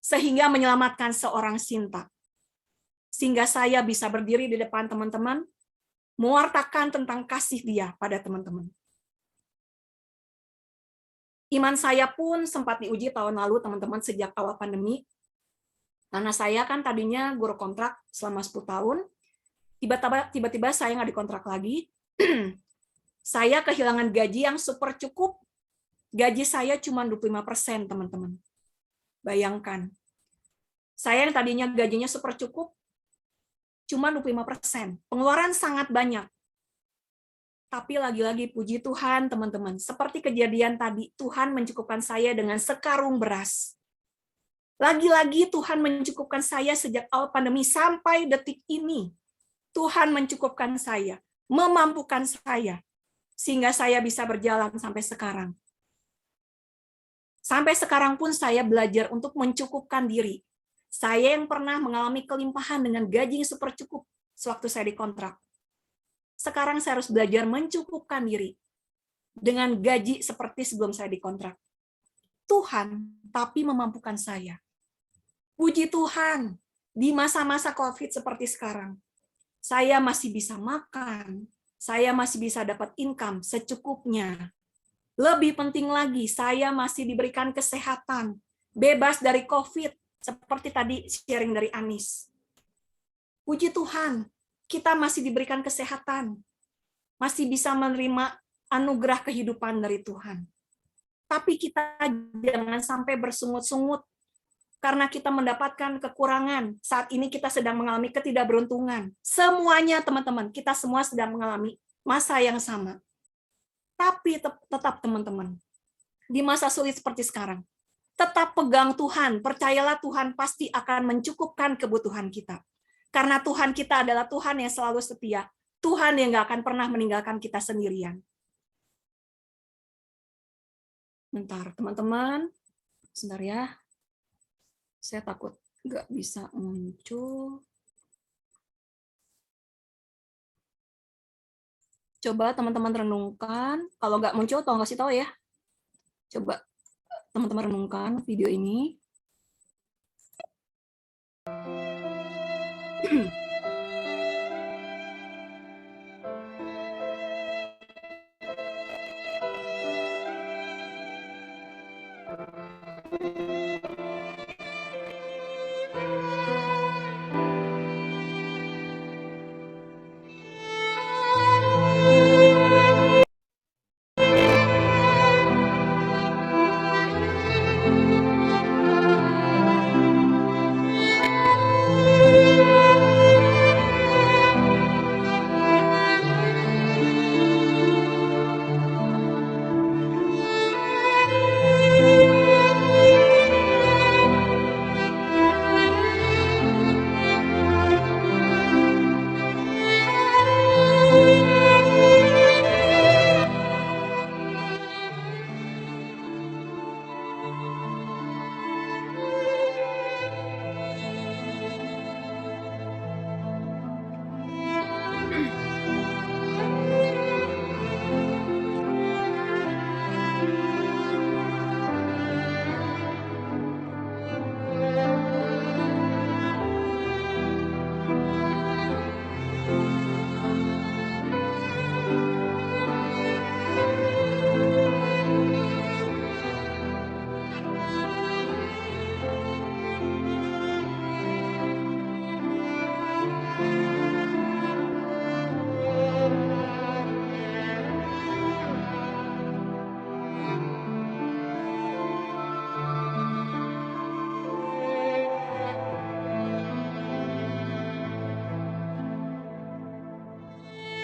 sehingga menyelamatkan seorang Sinta. Sehingga saya bisa berdiri di depan teman-teman, mewartakan tentang kasih Dia pada teman-teman. Iman saya pun sempat diuji tahun lalu, teman-teman, sejak awal pandemi. Karena saya kan tadinya guru kontrak selama 10 tahun, tiba-tiba saya nggak dikontrak lagi. Saya kehilangan gaji yang super cukup. Gaji saya cuma 25%, teman-teman. Bayangkan. Saya yang tadinya gajinya super cukup, cuma 25%. Pengeluaran sangat banyak. Tapi lagi-lagi puji Tuhan, teman-teman. Seperti kejadian tadi, Tuhan mencukupkan saya dengan sekarung beras. Lagi-lagi Tuhan mencukupkan saya sejak awal pandemi sampai detik ini. Tuhan mencukupkan saya, memampukan saya, sehingga saya bisa berjalan sampai sekarang. Sampai sekarang pun saya belajar untuk mencukupkan diri. Saya yang pernah mengalami kelimpahan dengan gaji yang super cukup sewaktu saya dikontrak. Sekarang saya harus belajar mencukupkan diri. dengan gaji seperti sebelum saya dikontrak. Tuhan tapi memampukan saya. Puji Tuhan, di masa-masa COVID seperti sekarang, saya masih bisa makan, saya masih bisa dapat income secukupnya. Lebih penting lagi, saya masih diberikan kesehatan, bebas dari COVID, seperti tadi sharing dari Anis. Puji Tuhan, kita masih diberikan kesehatan, masih bisa menerima anugerah kehidupan dari Tuhan. Tapi kita jangan sampai bersungut-sungut karena kita mendapatkan kekurangan. Saat ini kita sedang mengalami ketidakberuntungan. Semuanya teman-teman, kita semua sedang mengalami masa yang sama. Tapi tetap teman-teman, di masa sulit seperti sekarang, tetap pegang Tuhan, percayalah Tuhan pasti akan mencukupkan kebutuhan kita. Karena Tuhan kita adalah Tuhan yang selalu setia, Tuhan yang gak akan pernah meninggalkan kita sendirian. Bentar, teman-teman. Sebentar ya. Saya takut nggak bisa muncul. Coba teman-teman renungkan. Kalau nggak muncul, tolong kasih tahu ya. Coba teman-teman renungkan video ini.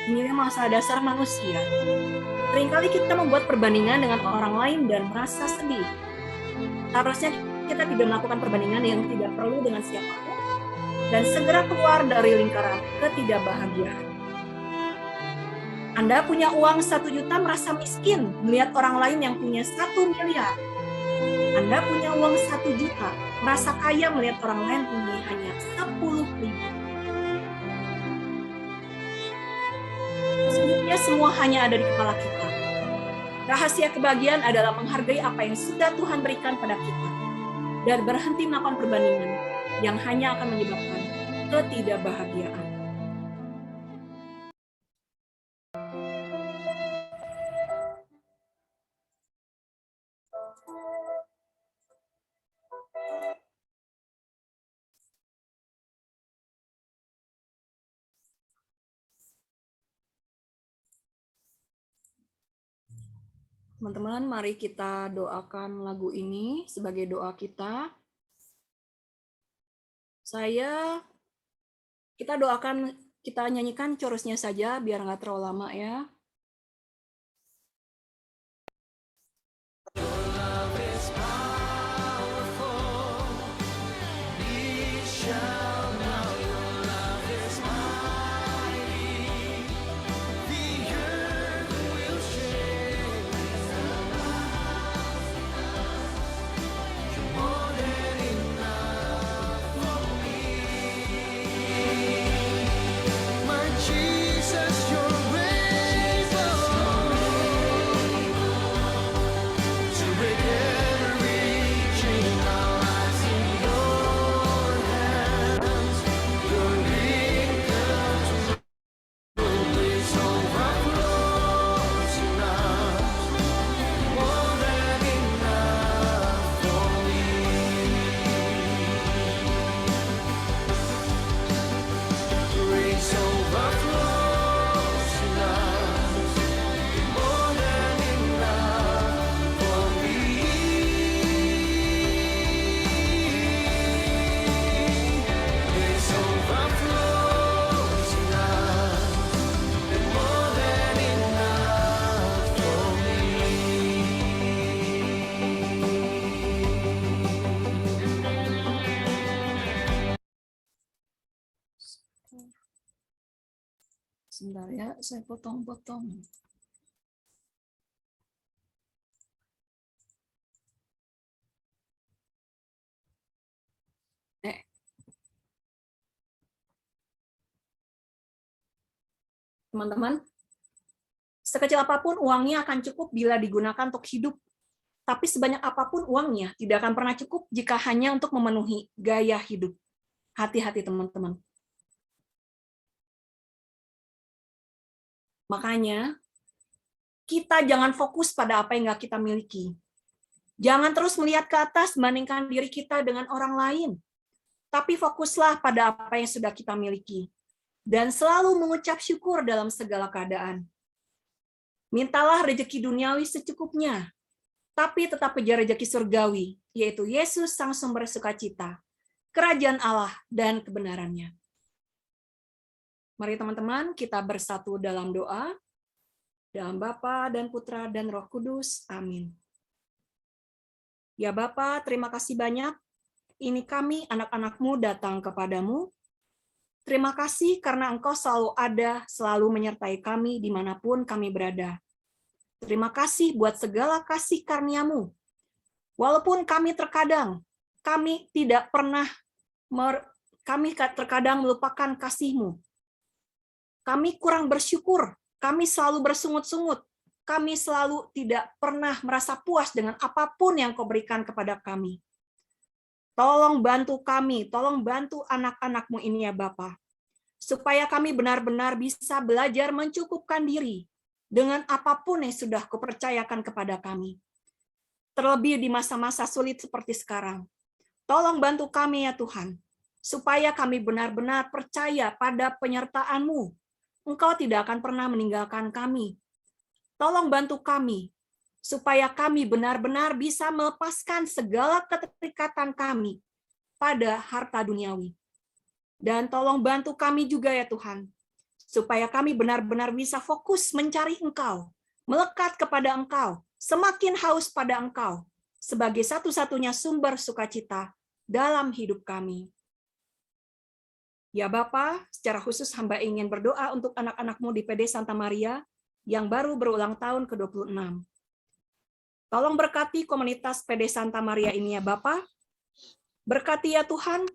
Inilah masa dasar manusia. Seringkali kita membuat perbandingan dengan orang lain dan merasa sedih. Harusnya kita tidak melakukan perbandingan yang tidak perlu dengan siapapun dan segera keluar dari lingkaran ketidakbahagiaan. Anda punya uang 1 juta merasa miskin melihat orang lain yang punya 1 miliar. Anda punya uang 1 juta merasa kaya melihat orang lain punya hanya 10.000. Sebenarnya semua hanya ada di kepala kita. Rahasia kebahagiaan adalah menghargai apa yang sudah Tuhan berikan pada kita dan berhenti melakukan perbandingan yang hanya akan menyebabkan ketidakbahagiaan. Teman-teman, mari kita doakan lagu ini sebagai doa kita. Kita doakan, kita nyanyikan chorusnya saja biar nggak terlalu lama ya. Jesus, you're reigning. Sebentar ya, saya potong-potong. Teman-teman, sekecil apapun uangnya akan cukup bila digunakan untuk hidup. Tapi sebanyak apapun uangnya tidak akan pernah cukup jika hanya untuk memenuhi gaya hidup. Hati-hati teman-teman. Makanya, kita jangan fokus pada apa yang nggak kita miliki. Jangan terus melihat ke atas, bandingkan diri kita dengan orang lain. Tapi fokuslah pada apa yang sudah kita miliki. Dan selalu mengucap syukur dalam segala keadaan. Mintalah rezeki duniawi secukupnya, tapi tetap kejar rezeki surgawi, yaitu Yesus sang sumber sukacita, kerajaan Allah dan kebenarannya. Mari teman-teman kita bersatu dalam doa, dalam Bapa dan Putra dan Roh Kudus. Amin. Ya Bapa, terima kasih banyak. Ini kami anak-anak-Mu datang kepadamu. Terima kasih karena Engkau selalu ada, selalu menyertai kami dimanapun kami berada. Terima kasih buat segala kasih karunia-Mu. Walaupun kami terkadang terkadang melupakan kasih-Mu. Kami kurang bersyukur, kami selalu bersungut-sungut, kami selalu tidak pernah merasa puas dengan apapun yang Kau berikan kepada kami. Tolong bantu kami, tolong bantu anak-anak-Mu ini ya Bapa, supaya kami benar-benar bisa belajar mencukupkan diri dengan apapun yang sudah Kau percayakan kepada kami. Terlebih di masa-masa sulit seperti sekarang. Tolong bantu kami ya Tuhan, supaya kami benar-benar percaya pada penyertaan-Mu. Engkau tidak akan pernah meninggalkan kami. Tolong bantu kami, supaya kami benar-benar bisa melepaskan segala keterikatan kami pada harta duniawi. Dan tolong bantu kami juga ya Tuhan, supaya kami benar-benar bisa fokus mencari Engkau, melekat kepada Engkau, semakin haus pada Engkau, sebagai satu-satunya sumber sukacita dalam hidup kami. Ya Bapa, secara khusus hamba ingin berdoa untuk anak-anak-Mu di PD Santa Maria yang baru berulang tahun ke-26. Tolong berkati komunitas PD Santa Maria ini ya Bapa. Berkati ya Tuhan,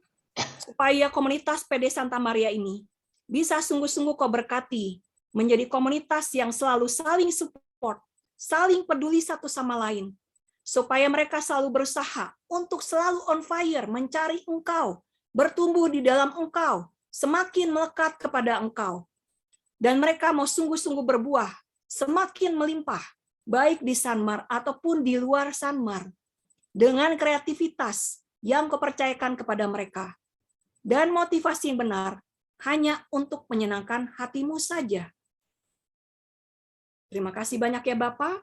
supaya komunitas PD Santa Maria ini bisa sungguh-sungguh Kau berkati, menjadi komunitas yang selalu saling support, saling peduli satu sama lain, supaya mereka selalu berusaha untuk selalu on fire, mencari Engkau, bertumbuh di dalam Engkau, semakin melekat kepada Engkau. Dan mereka mau sungguh-sungguh berbuah, semakin melimpah, baik di Sanmar ataupun di luar Sanmar, dengan kreativitas yang Kau percayakan kepada mereka. Dan motivasi yang benar hanya untuk menyenangkan hati-Mu saja. Terima kasih banyak ya Bapa.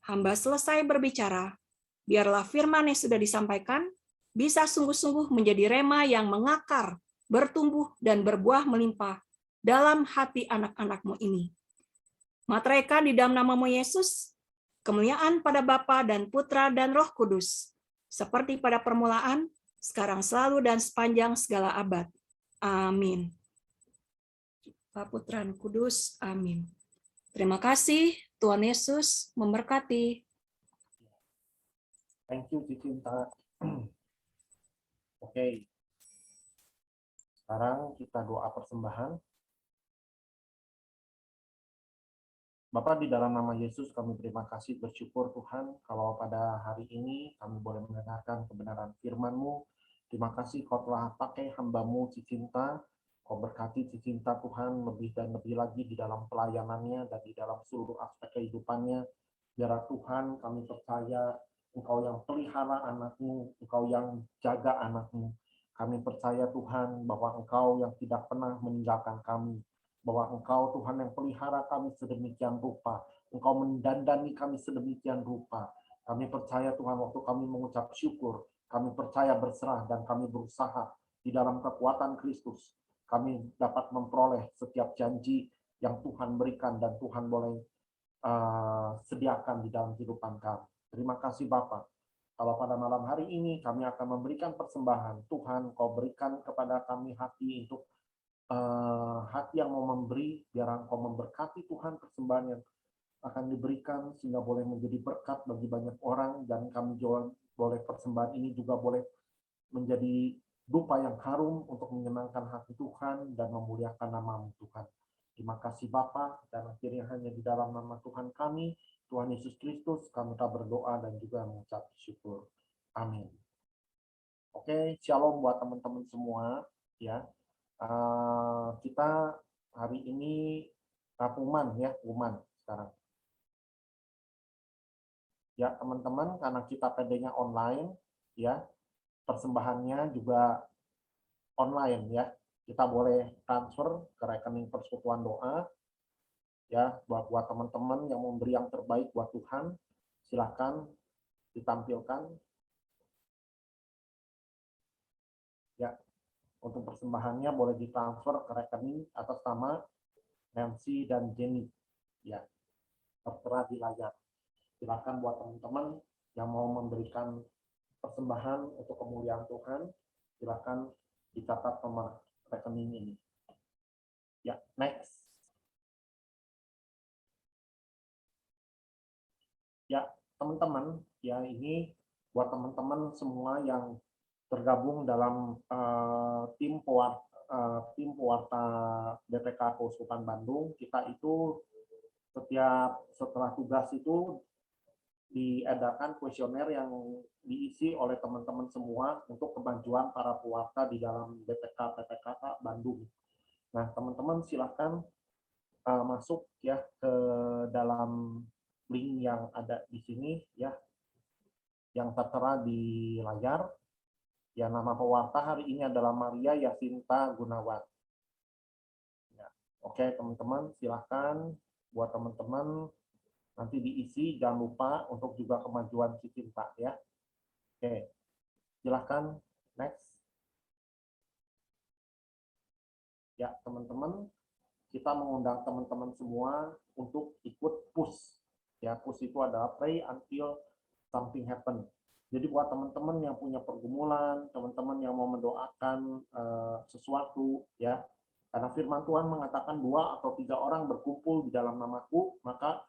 Hamba selesai berbicara. Biarlah firman yang sudah disampaikan bisa sungguh-sungguh menjadi rema yang mengakar, bertumbuh, dan berbuah melimpah dalam hati anak-anak-Mu ini. Materaikan di dalam nama-Mu Yesus, kemuliaan pada Bapa dan Putra dan Roh Kudus, seperti pada permulaan, sekarang selalu dan sepanjang segala abad. Amin. Bapa, Putra, dan Kudus. Amin. Terima kasih. Tuhan Yesus memberkati. Thank you, Cicinta. Oke. Sekarang kita doa persembahan. Bapa, di dalam nama Yesus kami terima kasih, bersyukur Tuhan kalau pada hari ini kami boleh mendengarkan kebenaran firman-Mu. Terima kasih Kau telah pakai hamba-Mu Cicinta. Kau berkati Cicinta Tuhan lebih dan lebih lagi di dalam pelayanannya dan di dalam seluruh aspek kehidupannya. Biar Tuhan kami percaya Engkau yang pelihara anak-Mu, Engkau yang jaga anak-Mu. Kami percaya Tuhan bahwa Engkau yang tidak pernah meninggalkan kami, bahwa Engkau Tuhan yang pelihara kami sedemikian rupa, Engkau mendandani kami sedemikian rupa. Kami percaya Tuhan waktu kami mengucap syukur, kami percaya berserah dan kami berusaha di dalam kekuatan Kristus. Kami dapat memperoleh setiap janji yang Tuhan berikan dan Tuhan boleh sediakan di dalam kehidupan kami. Terima kasih Bapa. Kalau pada malam hari ini kami akan memberikan persembahan, Tuhan Kau berikan kepada kami hati untuk hati yang mau memberi, biar Engkau memberkati Tuhan persembahan yang akan diberikan, sehingga boleh menjadi berkat bagi banyak orang, dan kami juga boleh persembahan ini juga boleh menjadi dupa yang harum untuk menyenangkan hati Tuhan dan memuliakan nama-Mu Tuhan. Terima kasih Bapa, dan akhirnya hanya di dalam nama Tuhan kami, Tuhan Yesus Kristus, kami telah berdoa dan juga mengucap syukur. Amin. Oke, shalom buat teman-teman semua. Ya, kita hari ini pengumuman ya, pengumuman sekarang. Ya teman-teman, karena kita PD-nya online, ya persembahannya juga online ya. Kita boleh transfer ke rekening Persekutuan Doa. Ya, buat teman-teman yang memberi yang terbaik buat Tuhan, silakan ditampilkan. Ya, untuk persembahannya boleh ditransfer ke rekening atas nama Nancy dan Jenny. Ya, tertera di layar. Silakan buat teman-teman yang mau memberikan persembahan untuk kemuliaan Tuhan, silakan dicatat nomor rekening ini. Ya, next. Ya, teman-teman, ya ini buat teman-teman semua yang tergabung dalam tim pewarta BPK Keuskupan Bandung. Kita itu setelah tugas itu diedarkan kuesioner yang diisi oleh teman-teman semua untuk kemajuan para pewarta di dalam BPK PPKK Bandung. Nah, teman-teman silakan masuk ya ke dalam link yang ada di sini ya, yang tertera di layar. Ya, nama pewarta hari ini adalah Maria Yasinta Gunawan. Ya, oke teman-teman, silakan buat teman-teman nanti diisi, jangan lupa untuk juga kemajuan si Cinta ya. Oke, silahkan next. Ya teman-teman, kita mengundang teman-teman semua untuk ikut push. Ya, push itu adalah pray until something happen. Jadi buat teman-teman yang punya pergumulan, teman-teman yang mau mendoakan sesuatu ya, karena firman Tuhan mengatakan 2 atau 3 orang berkumpul di dalam namaku, maka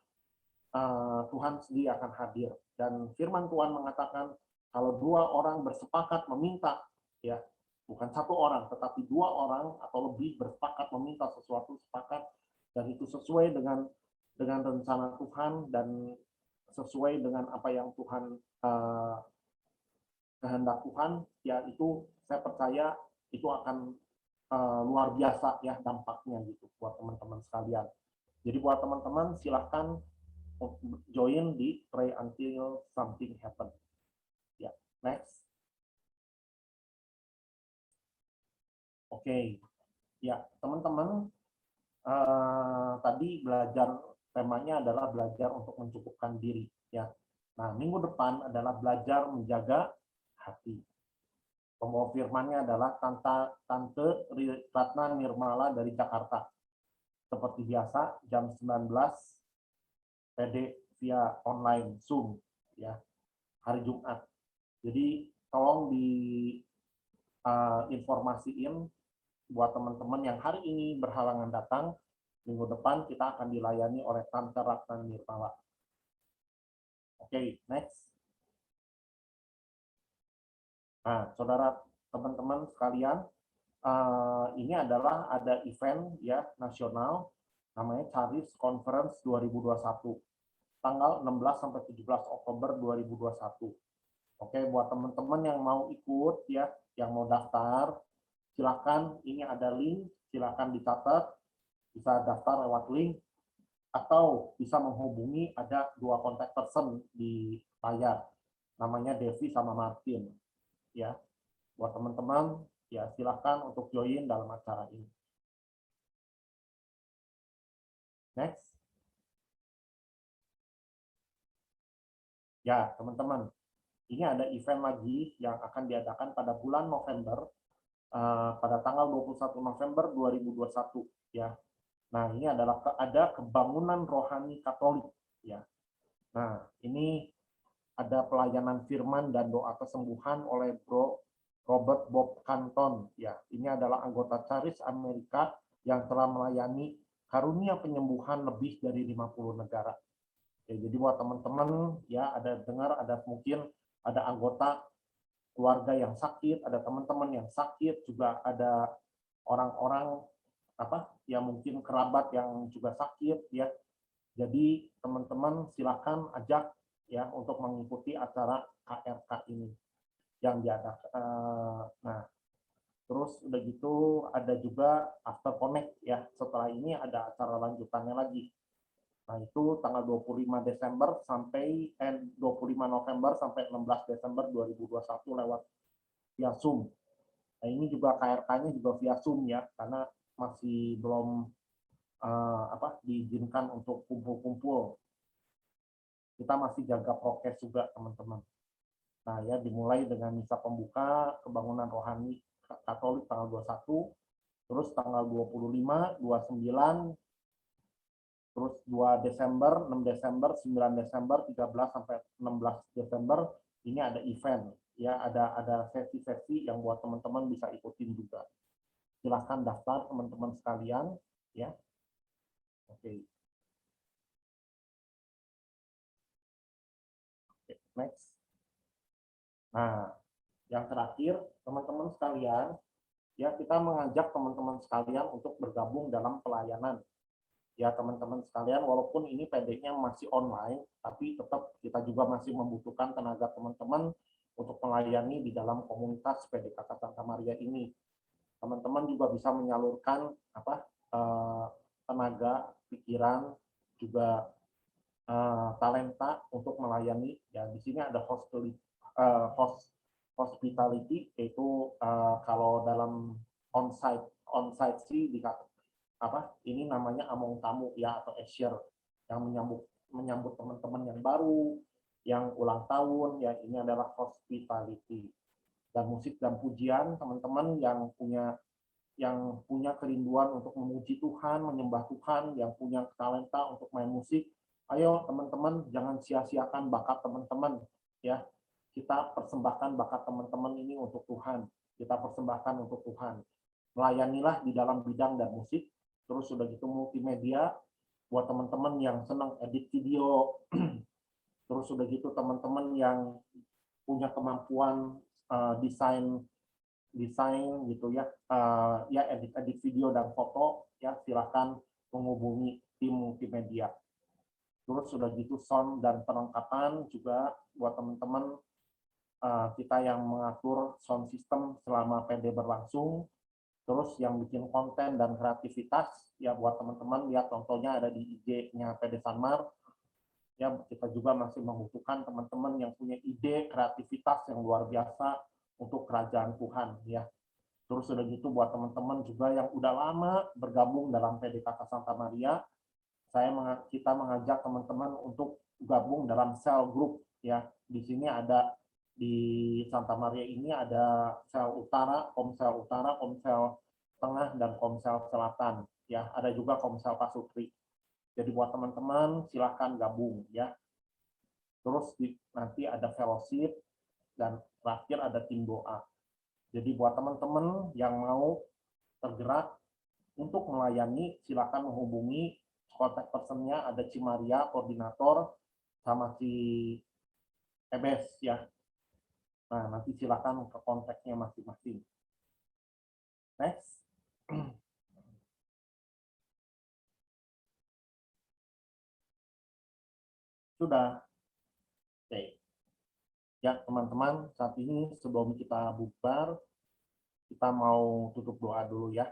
Tuhan sendiri akan hadir. Dan firman Tuhan mengatakan kalau 2 orang bersepakat meminta, ya bukan 1 orang, tetapi 2 orang atau lebih bersepakat meminta sesuatu, sepakat, dan itu sesuai dengan rencana Tuhan dan sesuai dengan apa yang Tuhan kehendak Tuhan, ya itu saya percaya itu akan luar biasa ya dampaknya gitu buat teman-teman sekalian. Jadi buat teman-teman silahkan join di pray until something happen. Ya, next. Oke. Ya, teman-teman tadi belajar, temanya adalah belajar untuk mencukupkan diri ya. Nah, minggu depan adalah belajar menjaga hati. Pembawa firmannya adalah Tante Ratna Nirmala dari Jakarta. Seperti biasa jam 19 PD via online Zoom ya, hari Jumat. Jadi tolong informasiin buat teman-teman yang hari ini berhalangan datang, minggu depan kita akan dilayani oleh Tante Ratna Nirmala. Oke, next. Nah, saudara teman-teman sekalian, ini adalah ada event ya nasional namanya Charis Conference 2021 tanggal 16 sampai 17 Oktober 2021. Oke, buat teman-teman yang mau ikut ya, yang mau daftar, silakan, ini ada link, silakan dicatat, bisa daftar lewat link atau bisa menghubungi, ada 2 kontak person di layar, namanya Devi sama Martin. Ya, buat teman-teman ya silakan untuk join dalam acara ini. Next. Ya, teman-teman, ini ada event lagi yang akan diadakan pada bulan November, pada tanggal 21 November 2021 ya. Nah, ini adalah ada kebangunan rohani Katolik ya. Nah, ini ada pelayanan firman dan doa kesembuhan oleh Bro Robert Bob Canton, ya, ini adalah anggota Charis Amerika yang telah melayani karunia penyembuhan lebih dari 50 negara. Ya, jadi buat teman-teman, ya, ada dengar, ada mungkin ada anggota keluarga yang sakit, ada teman-teman yang sakit, juga ada orang-orang yang mungkin kerabat yang juga sakit, ya. Jadi teman-teman silakan ajak, ya, untuk mengikuti acara KRK ini yang diadakan. Nah, terus udah gitu ada juga After Connect, ya. Setelah ini ada acara lanjutannya lagi. Nah, itu tanggal 25 Desember sampai 25 November sampai 16 Desember 2021 lewat via Zoom. Nah, ini juga KRK-nya juga via Zoom, ya, karena masih belum diizinkan untuk kumpul-kumpul. Kita masih jaga prokes juga, teman-teman. Nah, ya, dimulai dengan misa pembuka kebangunan rohani Katolik tanggal 21, terus tanggal 25, 29, terus 2 Desember, 6 Desember, 9 Desember, 13 sampai 16 Desember ini ada event, ya, ada sesi-sesi yang buat teman-teman bisa ikutin juga. Silahkan daftar teman-teman sekalian, ya. Oke. Next. Nah, yang terakhir, teman-teman sekalian, ya, kita mengajak teman-teman sekalian untuk bergabung dalam pelayanan. Ya, teman-teman sekalian, walaupun ini PD-nya masih online, tapi tetap kita juga masih membutuhkan tenaga teman-teman untuk melayani di dalam komunitas PDKK Santa Maria ini. Teman-teman juga bisa menyalurkan tenaga, pikiran, juga talenta untuk melayani. Ya, di sini ada hospitality, yaitu kalau dalam onsite sih ini namanya among tamu, ya, atau usher, yang menyambut teman-teman yang baru, yang ulang tahun, ya, ini adalah hospitality. Dan musik dan pujian, teman-teman yang punya kerinduan untuk memuji Tuhan, menyembah Tuhan, yang punya talenta untuk main musik, ayo teman-teman, jangan sia-siakan bakat teman-teman, ya. Kita persembahkan bakat teman-teman ini untuk Tuhan. Kita persembahkan untuk Tuhan. Melayanilah di dalam bidang dan musik. Terus sudah gitu multimedia buat teman-teman yang senang edit video. Terus sudah gitu teman-teman yang punya kemampuan desain gitu, ya, ya, edit video dan foto, ya, silakan menghubungi tim multimedia. Terus sudah gitu sound dan perlengkapan juga buat teman-teman kita yang mengatur sound system selama PD berlangsung. Terus yang bikin konten dan kreativitas, ya, buat teman-teman lihat contohnya ada di IG-nya PD Sanmar. Ya, kita juga masih membutuhkan teman-teman yang punya ide kreativitas yang luar biasa untuk kerajaan Tuhan, ya. Terus sudah gitu buat teman-teman juga yang udah lama bergabung dalam PDKK Santa Maria, kita mengajak teman-teman untuk gabung dalam sel group, ya. Di sini ada di Santa Maria ini ada sel utara, komsel tengah, dan komsel selatan, ya. Ada juga komsel Pasutri. Jadi buat teman-teman silahkan gabung, ya. Terus nanti ada fellowship, dan terakhir ada tim doa. Jadi buat teman-teman yang mau tergerak untuk melayani, silakan menghubungi kontak personnya, ada Cimaria, koordinator, sama si Ebes, ya. Nah, nanti silakan ke kontaknya masing-masing. Next. Sudah. Oke. Ya, teman-teman, saat ini sebelum kita bubar, kita mau tutup doa dulu, ya.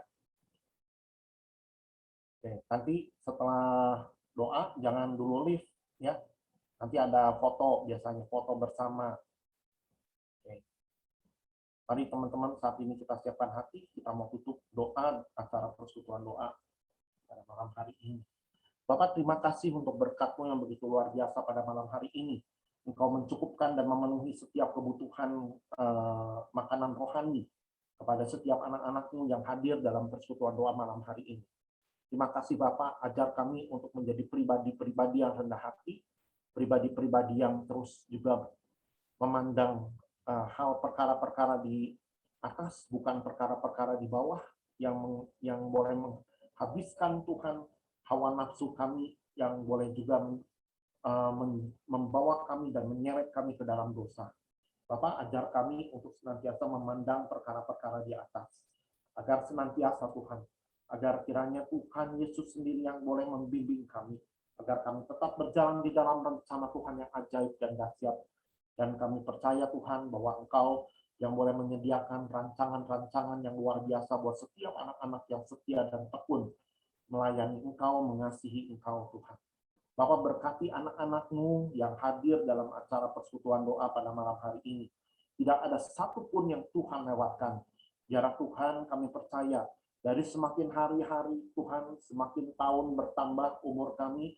Oke, nanti setelah doa jangan dulu live, ya. Nanti ada foto, biasanya foto bersama. Oke. Mari teman-teman, saat ini kita siapkan hati, kita mau tutup doa acara persekutuan doa pada malam hari ini. Bapak, terima kasih untuk berkat-Mu yang begitu luar biasa pada malam hari ini. Engkau mencukupkan dan memenuhi setiap kebutuhan makanan rohani kepada setiap anak-anak-Mu yang hadir dalam persekutuan doa malam hari ini. Terima kasih Bapak, ajar kami untuk menjadi pribadi-pribadi yang rendah hati, pribadi-pribadi yang terus juga memandang hal perkara-perkara di atas, bukan perkara-perkara di bawah yang boleh menghabiskan Tuhan hawa nafsu kami, yang boleh juga membawa kami dan menyeret kami ke dalam dosa. Bapak, ajar kami untuk senantiasa memandang perkara-perkara di atas, agar senantiasa Tuhan, agar kiranya Tuhan Yesus sendiri yang boleh membimbing kami, agar kami tetap berjalan di dalam rencana Tuhan yang ajaib dan dahsyat. Dan kami percaya Tuhan bahwa Engkau yang boleh menyediakan rancangan-rancangan yang luar biasa buat setiap anak-anak yang setia dan tekun melayani Engkau, mengasihi Engkau Tuhan. Bapak, berkati anak-anak-Mu yang hadir dalam acara persekutuan doa pada malam hari ini. Tidak ada satupun yang Tuhan lewatkan. Biar Tuhan, kami percaya dari semakin hari-hari Tuhan, semakin tahun bertambah umur kami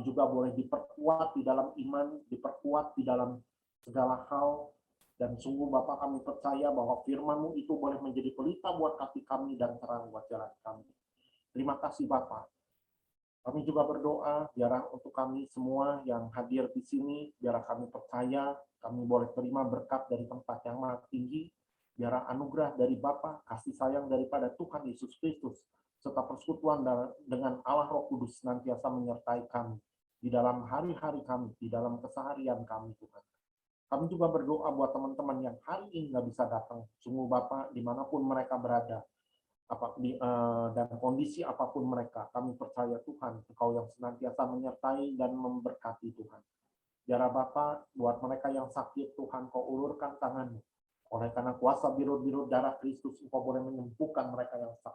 juga boleh diperkuat di dalam iman, diperkuat di dalam segala hal. Dan sungguh Bapak, kami percaya bahwa firman-Mu itu boleh menjadi pelita buat kaki kami dan terang buat jalan kami. Terima kasih Bapak. Kami juga berdoa biar untuk kami semua yang hadir di sini, biar kami percaya kami boleh terima berkat dari tempat yang maha tinggi, biar anugerah dari Bapa, kasih sayang daripada Tuhan Yesus Kristus, serta persekutuan dengan Allah Roh Kudus senantiasa menyertai kami di dalam hari-hari kami, di dalam keseharian kami Tuhan. Kami juga berdoa buat teman-teman yang hari ini nggak bisa datang. Sungguh Bapak, dimanapun mereka berada, dan kondisi apapun mereka, kami percaya Tuhan, Engkau yang senantiasa menyertai dan memberkati Tuhan. Biar Bapa, buat mereka yang sakit, Tuhan, Kau ulurkan tangan-Mu. Oleh karena kuasa biru-biru darah Kristus, Engkau boleh menyembuhkan mereka yang sakit.